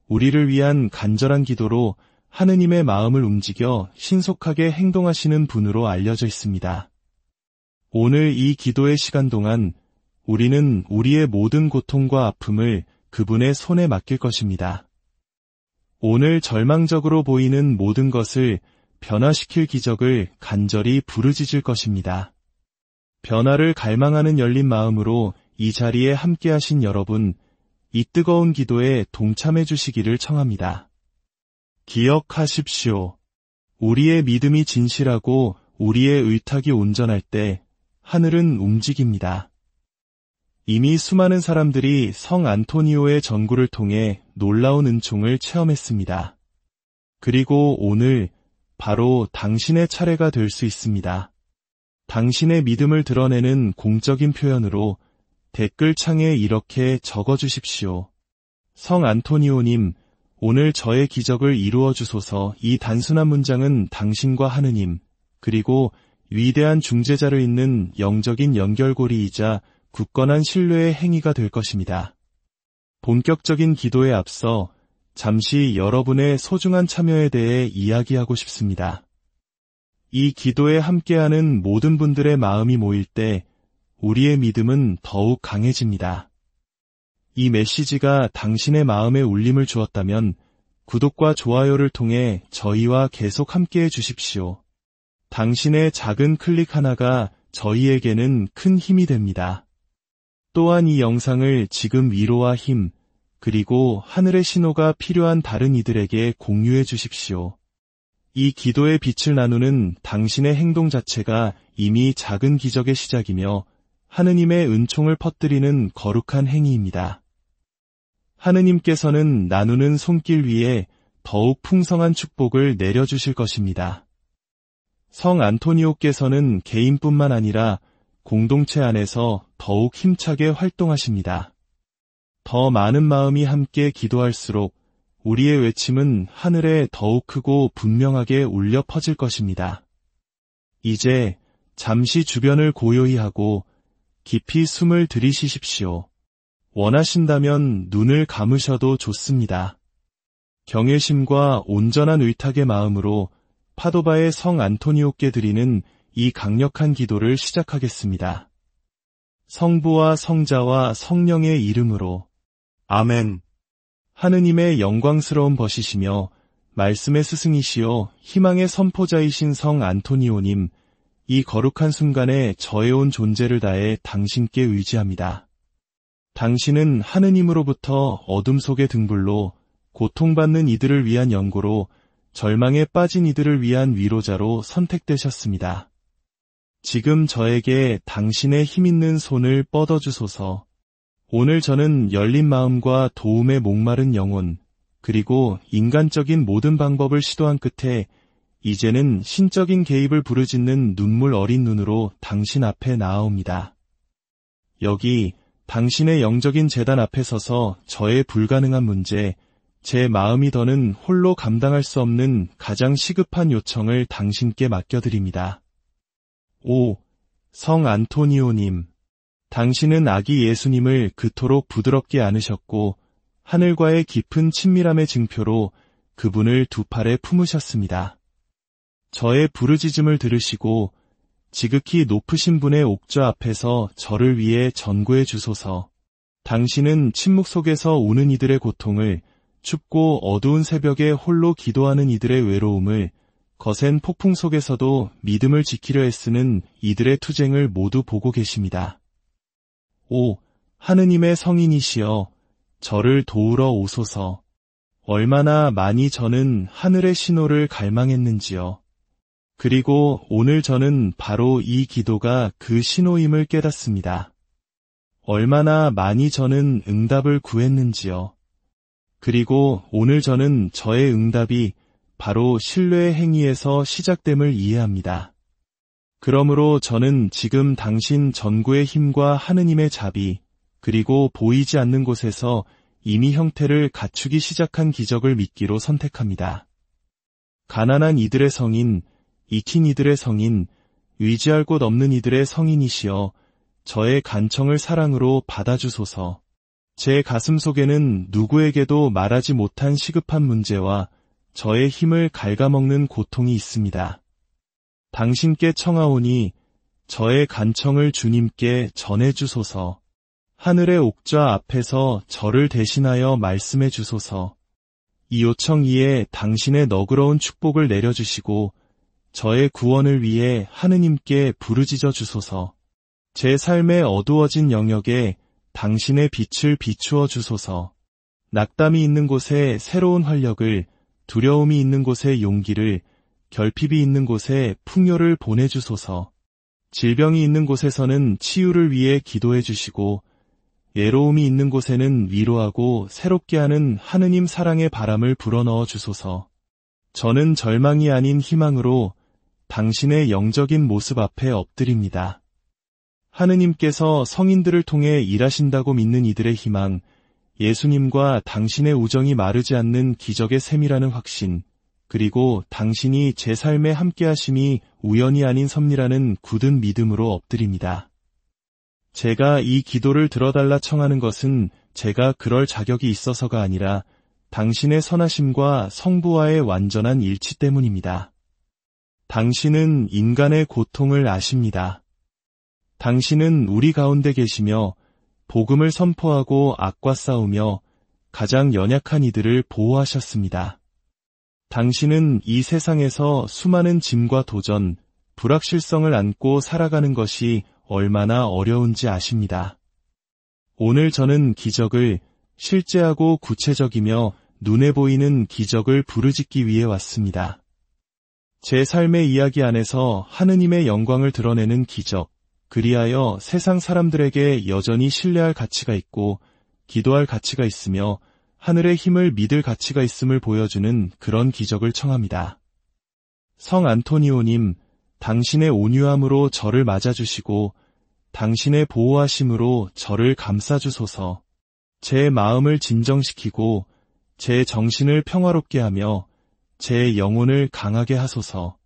우리를 위한 간절한 기도로 하느님의 마음을 움직여 신속하게 행동하시는 분으로 알려져 있습니다. 오늘 이 기도의 시간 동안 우리는 우리의 모든 고통과 아픔을 그분의 손에 맡길 것입니다. 오늘 절망적으로 보이는 모든 것을 변화시킬 기적을 간절히 부르짖을 것입니다. 변화를 갈망하는 열린 마음으로 이 자리에 함께하신 여러분, 이 뜨거운 기도에 동참해 주시기를 청합니다. 기억하십시오. 우리의 믿음이 진실하고 우리의 의탁이 온전할 때 하늘은 움직입니다. 이미 수많은 사람들이 성 안토니오의 전구를 통해 놀라운 은총을 체험했습니다. 그리고 오늘 바로 당신의 차례가 될 수 있습니다. 당신의 믿음을 드러내는 공적인 표현으로 댓글창에 이렇게 적어주십시오. 성 안토니오님, 오늘 저의 기적을 이루어 주소서. 이 단순한 문장은 당신과 하느님, 그리고 위대한 중재자를 잇는 영적인 연결고리이자 굳건한 신뢰의 행위가 될 것입니다. 본격적인 기도에 앞서 잠시 여러분의 소중한 참여에 대해 이야기하고 싶습니다. 이 기도에 함께하는 모든 분들의 마음이 모일 때 우리의 믿음은 더욱 강해집니다. 이 메시지가 당신의 마음에 울림을 주었다면 구독과 좋아요를 통해 저희와 계속 함께해 주십시오. 당신의 작은 클릭 하나가 저희에게는 큰 힘이 됩니다. 또한 이 영상을 지금 위로와 힘, 그리고 하늘의 신호가 필요한 다른 이들에게 공유해 주십시오. 이 기도의 빛을 나누는 당신의 행동 자체가 이미 작은 기적의 시작이며 하느님의 은총을 퍼뜨리는 거룩한 행위입니다. 하느님께서는 나누는 손길 위에 더욱 풍성한 축복을 내려주실 것입니다. 성 안토니오께서는 개인뿐만 아니라 공동체 안에서 더욱 힘차게 활동하십니다. 더 많은 마음이 함께 기도할수록 우리의 외침은 하늘에 더욱 크고 분명하게 울려 퍼질 것입니다. 이제 잠시 주변을 고요히 하고 깊이 숨을 들이쉬십시오. 원하신다면 눈을 감으셔도 좋습니다. 경외심과 온전한 의탁의 마음으로 파도바의 성 안토니오께 드리는 이 강력한 기도를 시작하겠습니다. 성부와 성자와 성령의 이름으로 아멘. 하느님의 영광스러운 벗이시며 말씀의 스승이시여 희망의 선포자이신 성 안토니오님, 이 거룩한 순간에 저의 온 존재를 다해 당신께 의지합니다. 당신은 하느님으로부터 어둠 속의 등불로, 고통받는 이들을 위한 연고로, 절망에 빠진 이들을 위한 위로자로 선택되셨습니다. 지금 저에게 당신의 힘있는 손을 뻗어주소서. 오늘 저는 열린 마음과 도움에 목마른 영혼, 그리고 인간적인 모든 방법을 시도한 끝에 이제는 신적인 개입을 부르짖는 눈물 어린 눈으로 당신 앞에 나아옵니다. 여기 당신의 영적인 제단 앞에 서서 저의 불가능한 문제, 제 마음이 더는 홀로 감당할 수 없는 가장 시급한 요청을 당신께 맡겨드립니다. 오, 성 안토니오님, 당신은 아기 예수님을 그토록 부드럽게 안으셨고 하늘과의 깊은 친밀함의 증표로 그분을 두 팔에 품으셨습니다. 저의 부르짖음을 들으시고 지극히 높으신 분의 옥좌 앞에서 저를 위해 전구해 주소서. 당신은 침묵 속에서 우는 이들의 고통을, 춥고 어두운 새벽에 홀로 기도하는 이들의 외로움을, 거센 폭풍 속에서도 믿음을 지키려 애쓰는 이들의 투쟁을 모두 보고 계십니다. 오, 하느님의 성인이시여, 저를 도우러 오소서. 얼마나 많이 저는 하늘의 신호를 갈망했는지요. 그리고 오늘 저는 바로 이 기도가 그 신호임을 깨닫습니다. 얼마나 많이 저는 응답을 구했는지요. 그리고 오늘 저는 저의 응답이 바로 신뢰의 행위에서 시작됨을 이해합니다. 그러므로 저는 지금 당신 전구의 힘과 하느님의 자비, 그리고 보이지 않는 곳에서 이미 형태를 갖추기 시작한 기적을 믿기로 선택합니다. 가난한 이들의 성인, 익힌 이들의 성인, 의지할 곳 없는 이들의 성인이시여, 저의 간청을 사랑으로 받아주소서. 제 가슴 속에는 누구에게도 말하지 못한 시급한 문제와 저의 힘을 갉아먹는 고통이 있습니다. 당신께 청하오니 저의 간청을 주님께 전해주소서. 하늘의 옥좌 앞에서 저를 대신하여 말씀해 주소서. 이 요청 이에 당신의 너그러운 축복을 내려주시고 저의 구원을 위해 하느님께 부르짖어 주소서. 제 삶의 어두워진 영역에 당신의 빛을 비추어 주소서. 낙담이 있는 곳에 새로운 활력을, 두려움이 있는 곳에 용기를, 결핍이 있는 곳에 풍요를 보내주소서. 질병이 있는 곳에서는 치유를 위해 기도해 주시고, 외로움이 있는 곳에는 위로하고 새롭게 하는 하느님 사랑의 바람을 불어넣어 주소서. 저는 절망이 아닌 희망으로 당신의 영적인 모습 앞에 엎드립니다. 하느님께서 성인들을 통해 일하신다고 믿는 이들의 희망, 예수님과 당신의 우정이 마르지 않는 기적의 셈이라는 확신, 그리고 당신이 제 삶에 함께하심이 우연이 아닌 섭리라는 굳은 믿음으로 엎드립니다. 제가 이 기도를 들어달라 청하는 것은 제가 그럴 자격이 있어서가 아니라 당신의 선하심과 성부와의 완전한 일치 때문입니다. 당신은 인간의 고통을 아십니다. 당신은 우리 가운데 계시며 복음을 선포하고 악과 싸우며 가장 연약한 이들을 보호하셨습니다. 당신은 이 세상에서 수많은 짐과 도전, 불확실성을 안고 살아가는 것이 얼마나 어려운지 아십니다. 오늘 저는 기적을 실제하고 구체적이며 눈에 보이는 기적을 부르짖기 위해 왔습니다. 제 삶의 이야기 안에서 하느님의 영광을 드러내는 기적, 그리하여 세상 사람들에게 여전히 신뢰할 가치가 있고 기도할 가치가 있으며 하늘의 힘을 믿을 가치가 있음을 보여주는 그런 기적을 청합니다. 성 안토니오님, 당신의 온유함으로 저를 맞아주시고 당신의 보호하심으로 저를 감싸주소서. 제 마음을 진정시키고 제 정신을 평화롭게 하며 제 영혼을 강하게 하소서.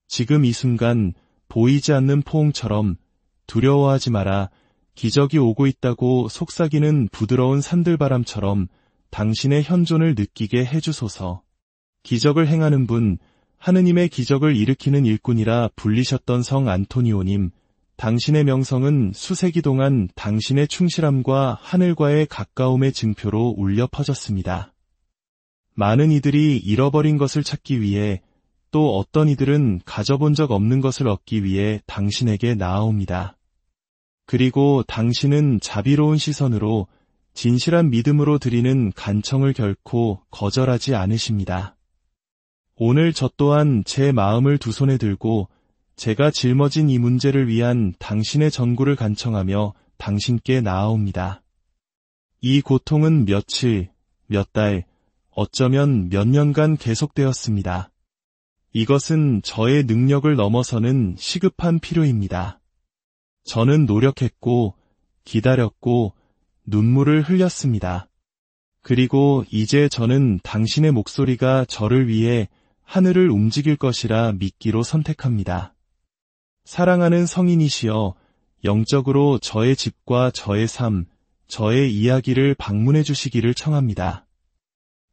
지금 이 순간 보이지 않는 포옹처럼 두려워하지 마라. 기적이 오고 있다고 속삭이는 부드러운 산들바람처럼 당신의 현존을 느끼게 해주소서. 기적을 행하는 분, 하느님의 기적을 일으키는 일꾼이라 불리셨던 성 안토니오님, 당신의 명성은 수세기 동안 당신의 충실함과 하늘과의 가까움의 증표로 울려 퍼졌습니다. 많은 이들이 잃어버린 것을 찾기 위해 또 어떤 이들은 가져본 적 없는 것을 얻기 위해 당신에게 나아옵니다. 그리고 당신은 자비로운 시선으로 진실한 믿음으로 드리는 간청을 결코 거절하지 않으십니다. 오늘 저 또한 제 마음을 두 손에 들고 제가 짊어진 이 문제를 위한 당신의 전구를 간청하며 당신께 나아옵니다. 이 고통은 며칠, 몇 달, 어쩌면 몇 년간 계속되었습니다. 이것은 저의 능력을 넘어서는 시급한 필요입니다. 저는 노력했고, 기다렸고, 눈물을 흘렸습니다. 그리고 이제 저는 당신의 목소리가 저를 위해 하늘을 움직일 것이라 믿기로 선택합니다. 사랑하는 성인이시여, 영적으로 저의 집과 저의 삶, 저의 이야기를 방문해 주시기를 청합니다.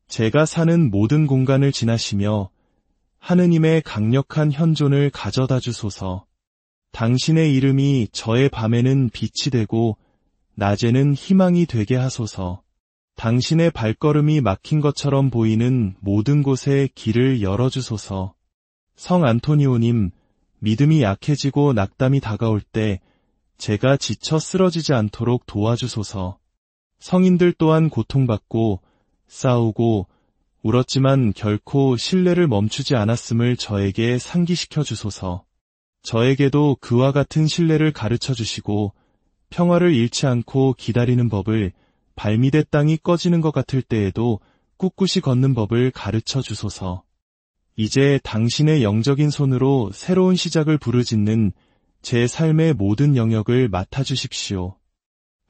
제가 사는 모든 공간을 지나시며 하느님의 강력한 현존을 가져다 주소서. 당신의 이름이 저의 밤에는 빛이 되고 낮에는 희망이 되게 하소서. 당신의 발걸음이 막힌 것처럼 보이는 모든 곳에 길을 열어주소서. 성 안토니오님, 믿음이 약해지고 낙담이 다가올 때 제가 지쳐 쓰러지지 않도록 도와주소서. 성인들 또한 고통받고 싸우고 울었지만 결코 신뢰를 멈추지 않았음을 저에게 상기시켜 주소서. 저에게도 그와 같은 신뢰를 가르쳐 주시고 평화를 잃지 않고 기다리는 법을, 발밑의 땅이 꺼지는 것 같을 때에도 꿋꿋이 걷는 법을 가르쳐 주소서. 이제 당신의 영적인 손으로 새로운 시작을 부르짖는 제 삶의 모든 영역을 맡아주십시오.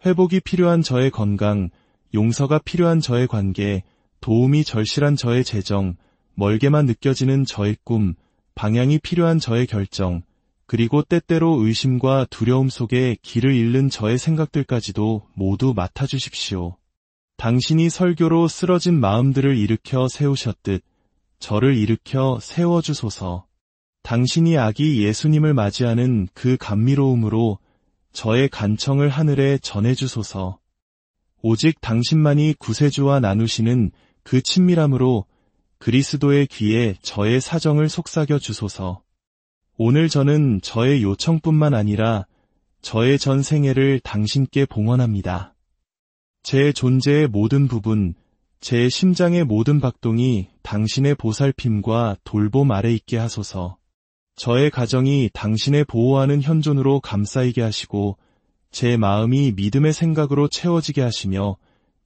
회복이 필요한 저의 건강, 용서가 필요한 저의 관계, 도움이 절실한 저의 재정, 멀게만 느껴지는 저의 꿈, 방향이 필요한 저의 결정, 그리고 때때로 의심과 두려움 속에 길을 잃는 저의 생각들까지도 모두 맡아주십시오. 당신이 설교로 쓰러진 마음들을 일으켜 세우셨듯 저를 일으켜 세워주소서. 당신이 아기 예수님을 맞이하는 그 감미로움으로 저의 간청을 하늘에 전해주소서. 오직 당신만이 구세주와 나누시는 그 친밀함으로 그리스도의 귀에 저의 사정을 속삭여 주소서. 오늘 저는 저의 요청뿐만 아니라 저의 전 생애를 당신께 봉헌합니다. 제 존재의 모든 부분, 제 심장의 모든 박동이 당신의 보살핌과 돌봄 아래 있게 하소서. 저의 가정이 당신의 보호하는 현존으로 감싸이게 하시고 제 마음이 믿음의 생각으로 채워지게 하시며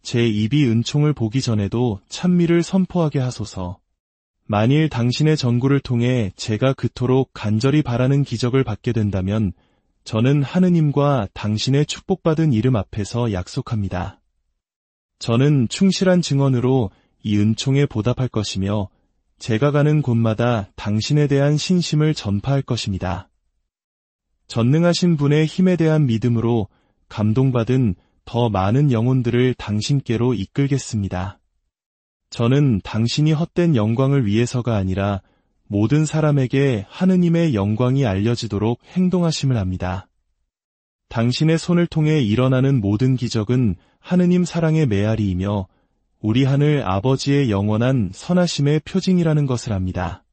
제 입이 은총을 보기 전에도 찬미를 선포하게 하소서. 만일 당신의 전구를 통해 제가 그토록 간절히 바라는 기적을 받게 된다면 저는 하느님과 당신의 축복받은 이름 앞에서 약속합니다. 저는 충실한 증언으로 이 은총에 보답할 것이며 제가 가는 곳마다 당신에 대한 신심을 전파할 것입니다. 전능하신 분의 힘에 대한 믿음으로 감동받은 더 많은 영혼들을 당신께로 이끌겠습니다. 저는 당신이 헛된 영광을 위해서가 아니라 모든 사람에게 하느님의 영광이 알려지도록 행동하심을 압니다. 당신의 손을 통해 일어나는 모든 기적은 하느님 사랑의 메아리이며 우리 하늘 아버지의 영원한 선하심의 표징이라는 것을 압니다.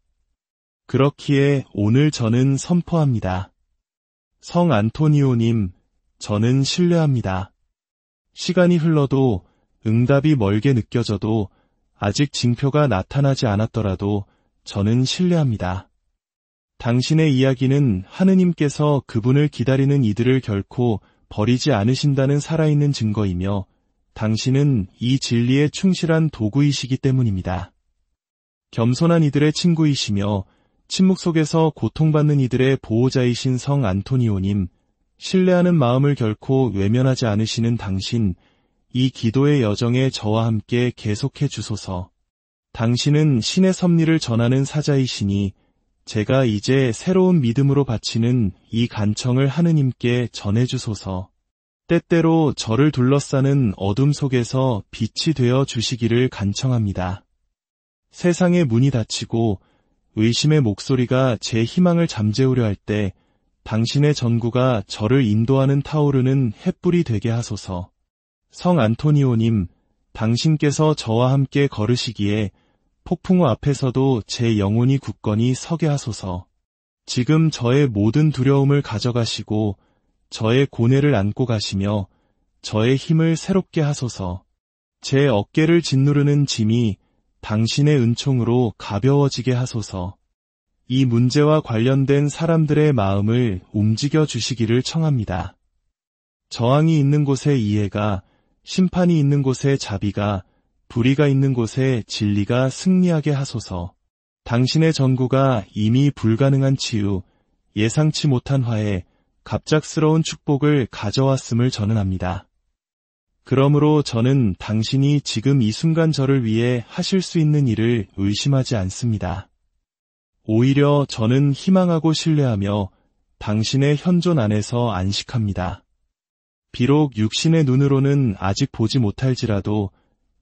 그렇기에 오늘 저는 선포합니다. 성 안토니오님, 저는 신뢰합니다. 시간이 흘러도 응답이 멀게 느껴져도 아직 징표가 나타나지 않았더라도 저는 신뢰합니다. 당신의 이야기는 하느님께서 그분을 기다리는 이들을 결코 버리지 않으신다는 살아있는 증거이며 당신은 이 진리에 충실한 도구이시기 때문입니다. 겸손한 이들의 친구이시며 침묵 속에서 고통받는 이들의 보호자이신 성 안토니오님, 신뢰하는 마음을 결코 외면하지 않으시는 당신, 이 기도의 여정에 저와 함께 계속해 주소서. 당신은 신의 섭리를 전하는 사자이시니 제가 이제 새로운 믿음으로 바치는 이 간청을 하느님께 전해주소서. 때때로 저를 둘러싸는 어둠 속에서 빛이 되어 주시기를 간청합니다. 세상의 문이 닫히고 의심의 목소리가 제 희망을 잠재우려 할 때 당신의 전구가 저를 인도하는 타오르는 햇불이 되게 하소서. 성 안토니오님, 당신께서 저와 함께 걸으시기에 폭풍우 앞에서도 제 영혼이 굳건히 서게 하소서. 지금 저의 모든 두려움을 가져가시고 저의 고뇌를 안고 가시며 저의 힘을 새롭게 하소서. 제 어깨를 짓누르는 짐이 당신의 은총으로 가벼워지게 하소서. 이 문제와 관련된 사람들의 마음을 움직여 주시기를 청합니다. 저항이 있는 곳에 이해가, 심판이 있는 곳에 자비가, 불의가 있는 곳에 진리가 승리하게 하소서. 당신의 전구가 이미 불가능한 치유, 예상치 못한 화해, 갑작스러운 축복을 가져왔음을 저는 압니다. 그러므로 저는 당신이 지금 이 순간 저를 위해 하실 수 있는 일을 의심하지 않습니다. 오히려 저는 희망하고 신뢰하며 당신의 현존 안에서 안식합니다. 비록 육신의 눈으로는 아직 보지 못할지라도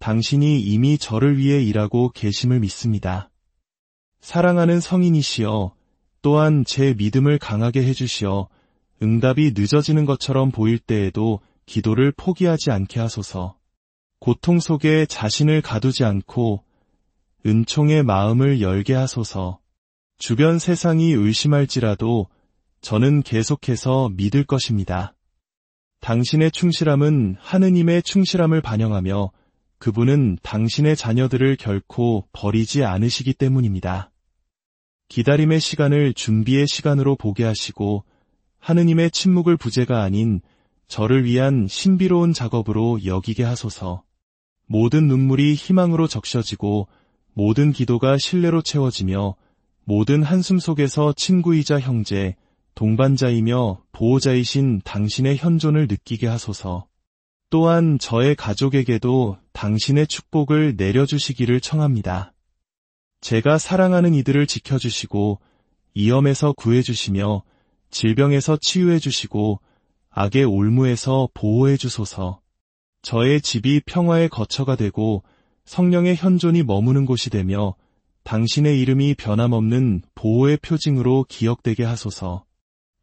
당신이 이미 저를 위해 일하고 계심을 믿습니다. 사랑하는 성인이시여, 또한 제 믿음을 강하게 해주시어 응답이 늦어지는 것처럼 보일 때에도 기도를 포기하지 않게 하소서. 고통 속에 자신을 가두지 않고 은총의 마음을 열게 하소서. 주변 세상이 의심할지라도 저는 계속해서 믿을 것입니다. 당신의 충실함은 하느님의 충실함을 반영하며 그분은 당신의 자녀들을 결코 버리지 않으시기 때문입니다. 기다림의 시간을 준비의 시간으로 보게 하시고 하느님의 침묵을 부재가 아닌 저를 위한 신비로운 작업으로 여기게 하소서. 모든 눈물이 희망으로 적셔지고 모든 기도가 신뢰로 채워지며 모든 한숨 속에서 친구이자 형제, 동반자이며 보호자이신 당신의 현존을 느끼게 하소서. 또한 저의 가족에게도 당신의 축복을 내려주시기를 청합니다. 제가 사랑하는 이들을 지켜주시고 위험에서 구해주시며 질병에서 치유해주시고 악의 올무에서 보호해주소서. 저의 집이 평화의 거처가 되고 성령의 현존이 머무는 곳이 되며 당신의 이름이 변함없는 보호의 표징으로 기억되게 하소서.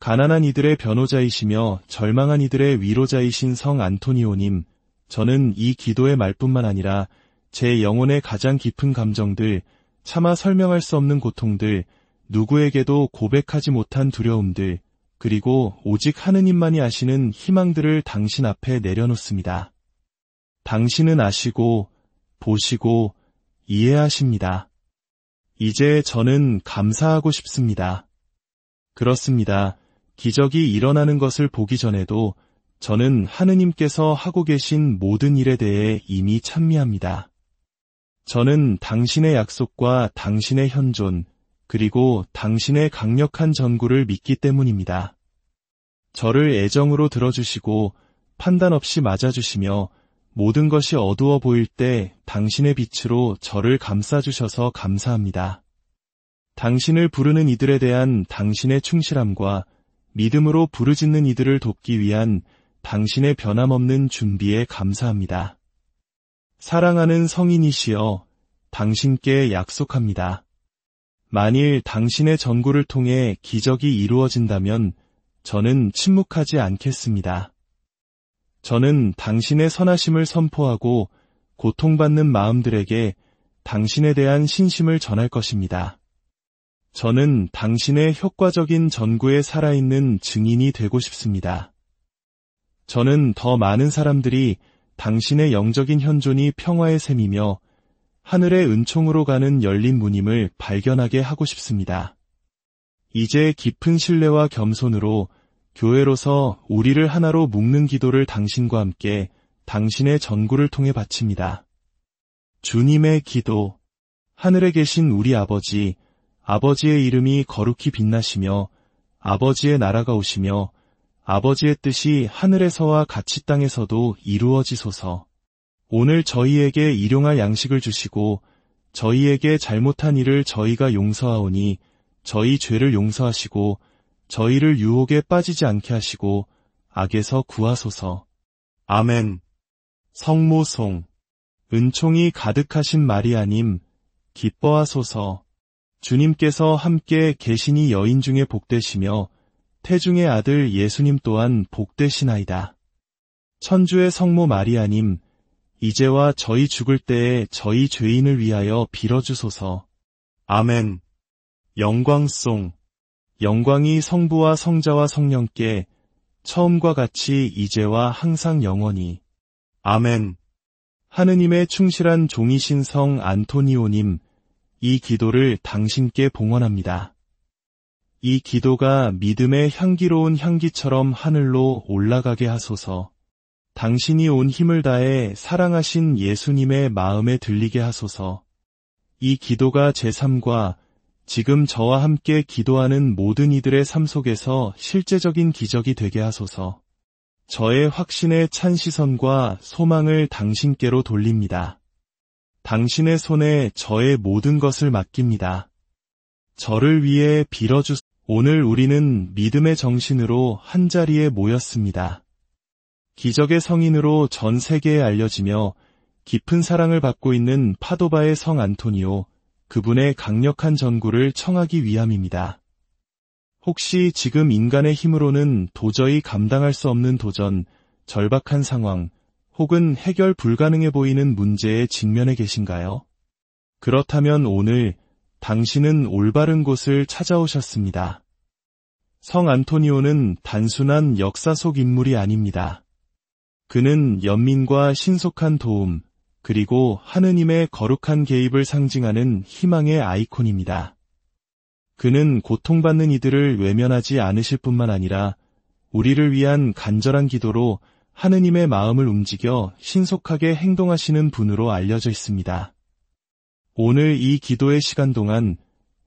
가난한 이들의 변호자이시며 절망한 이들의 위로자이신 성 안토니오님, 저는 이 기도의 말뿐만 아니라 제 영혼의 가장 깊은 감정들, 차마 설명할 수 없는 고통들, 누구에게도 고백하지 못한 두려움들, 그리고 오직 하느님만이 아시는 희망들을 당신 앞에 내려놓습니다. 당신은 아시고, 보시고, 이해하십니다. 이제 저는 감사하고 싶습니다. 그렇습니다. 기적이 일어나는 것을 보기 전에도 저는 하느님께서 하고 계신 모든 일에 대해 이미 찬미합니다. 저는 당신의 약속과 당신의 현존, 그리고 당신의 강력한 전구를 믿기 때문입니다. 저를 애정으로 들어주시고 판단 없이 맞아주시며 모든 것이 어두워 보일 때 당신의 빛으로 저를 감싸주셔서 감사합니다. 당신을 부르는 이들에 대한 당신의 충실함과 믿음으로 부르짖는 이들을 돕기 위한 당신의 변함없는 준비에 감사합니다. 사랑하는 성인이시여, 당신께 약속합니다. 만일 당신의 전구를 통해 기적이 이루어진다면 저는 침묵하지 않겠습니다. 저는 당신의 선하심을 선포하고 고통받는 마음들에게 당신에 대한 신심을 전할 것입니다. 저는 당신의 효과적인 전구에 살아있는 증인이 되고 싶습니다. 저는 더 많은 사람들이 당신의 영적인 현존이 평화의 샘이며 하늘의 은총으로 가는 열린 문임을 발견하게 하고 싶습니다. 이제 깊은 신뢰와 겸손으로 교회로서 우리를 하나로 묶는 기도를 당신과 함께 당신의 전구를 통해 바칩니다. 주님의 기도. 하늘에 계신 우리 아버지, 아버지의 이름이 거룩히 빛나시며 아버지의 나라가 오시며 아버지의 뜻이 하늘에서와 같이 땅에서도 이루어지소서. 오늘 저희에게 일용할 양식을 주시고 저희에게 잘못한 일을 저희가 용서하오니 저희 죄를 용서하시고 저희를 유혹에 빠지지 않게 하시고 악에서 구하소서. 아멘. 성모송. 은총이 가득하신 마리아님, 기뻐하소서. 주님께서 함께 계시니 여인 중에 복되시며 태중의 아들 예수님 또한 복되시나이다. 천주의 성모 마리아님, 이제와 저희 죽을 때에 저희 죄인을 위하여 빌어주소서. 아멘. 영광송. 영광이 성부와 성자와 성령께 처음과 같이 이제와 항상 영원히. 아멘. 하느님의 충실한 종이신 성 안토니오님, 이 기도를 당신께 봉헌합니다. 이 기도가 믿음의 향기로운 향기처럼 하늘로 올라가게 하소서. 당신이 온 힘을 다해 사랑하신 예수님의 마음에 들리게 하소서. 이 기도가 제 삶과 지금 저와 함께 기도하는 모든 이들의 삶 속에서 실제적인 기적이 되게 하소서. 저의 확신에 찬 시선과 소망을 당신께로 돌립니다. 당신의 손에 저의 모든 것을 맡깁니다. 저를 위해 빌어주소서. 오늘 우리는 믿음의 정신으로 한자리에 모였습니다. 기적의 성인으로 전 세계에 알려지며 깊은 사랑을 받고 있는 파도바의 성 안토니오, 그분의 강력한 전구를 청하기 위함입니다. 혹시 지금 인간의 힘으로는 도저히 감당할 수 없는 도전, 절박한 상황, 혹은 해결 불가능해 보이는 문제에 직면해 계신가요? 그렇다면 오늘 당신은 올바른 곳을 찾아오셨습니다. 성 안토니오는 단순한 역사 속 인물이 아닙니다. 그는 연민과 신속한 도움, 그리고 하느님의 거룩한 개입을 상징하는 희망의 아이콘입니다. 그는 고통받는 이들을 외면하지 않으실 뿐만 아니라 우리를 위한 간절한 기도로 하느님의 마음을 움직여 신속하게 행동하시는 분으로 알려져 있습니다. 오늘 이 기도의 시간 동안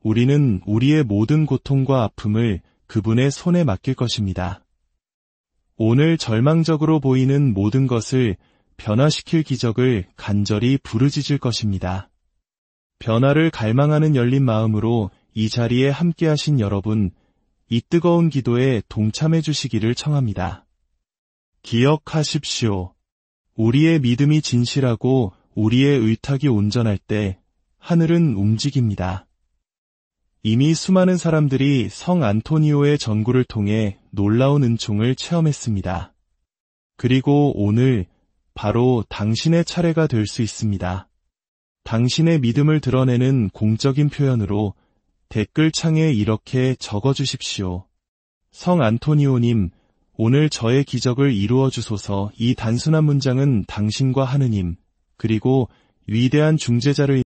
우리는 우리의 모든 고통과 아픔을 그분의 손에 맡길 것입니다. 오늘 절망적으로 보이는 모든 것을 변화시킬 기적을 간절히 부르짖을 것입니다. 변화를 갈망하는 열린 마음으로 이 자리에 함께하신 여러분, 이 뜨거운 기도에 동참해 주시기를 청합니다. 기억하십시오. 우리의 믿음이 진실하고 우리의 의탁이 온전할 때 하늘은 움직입니다. 이미 수많은 사람들이 성 안토니오의 전구를 통해 놀라운 은총을 체험했습니다. 그리고 오늘 바로 당신의 차례가 될 수 있습니다. 당신의 믿음을 드러내는 공적인 표현으로 댓글창에 이렇게 적어주십시오. 성 안토니오님, 오늘 저의 기적을 이루어 주소서. 이 단순한 문장은 당신과 하느님, 그리고 위대한 중재자를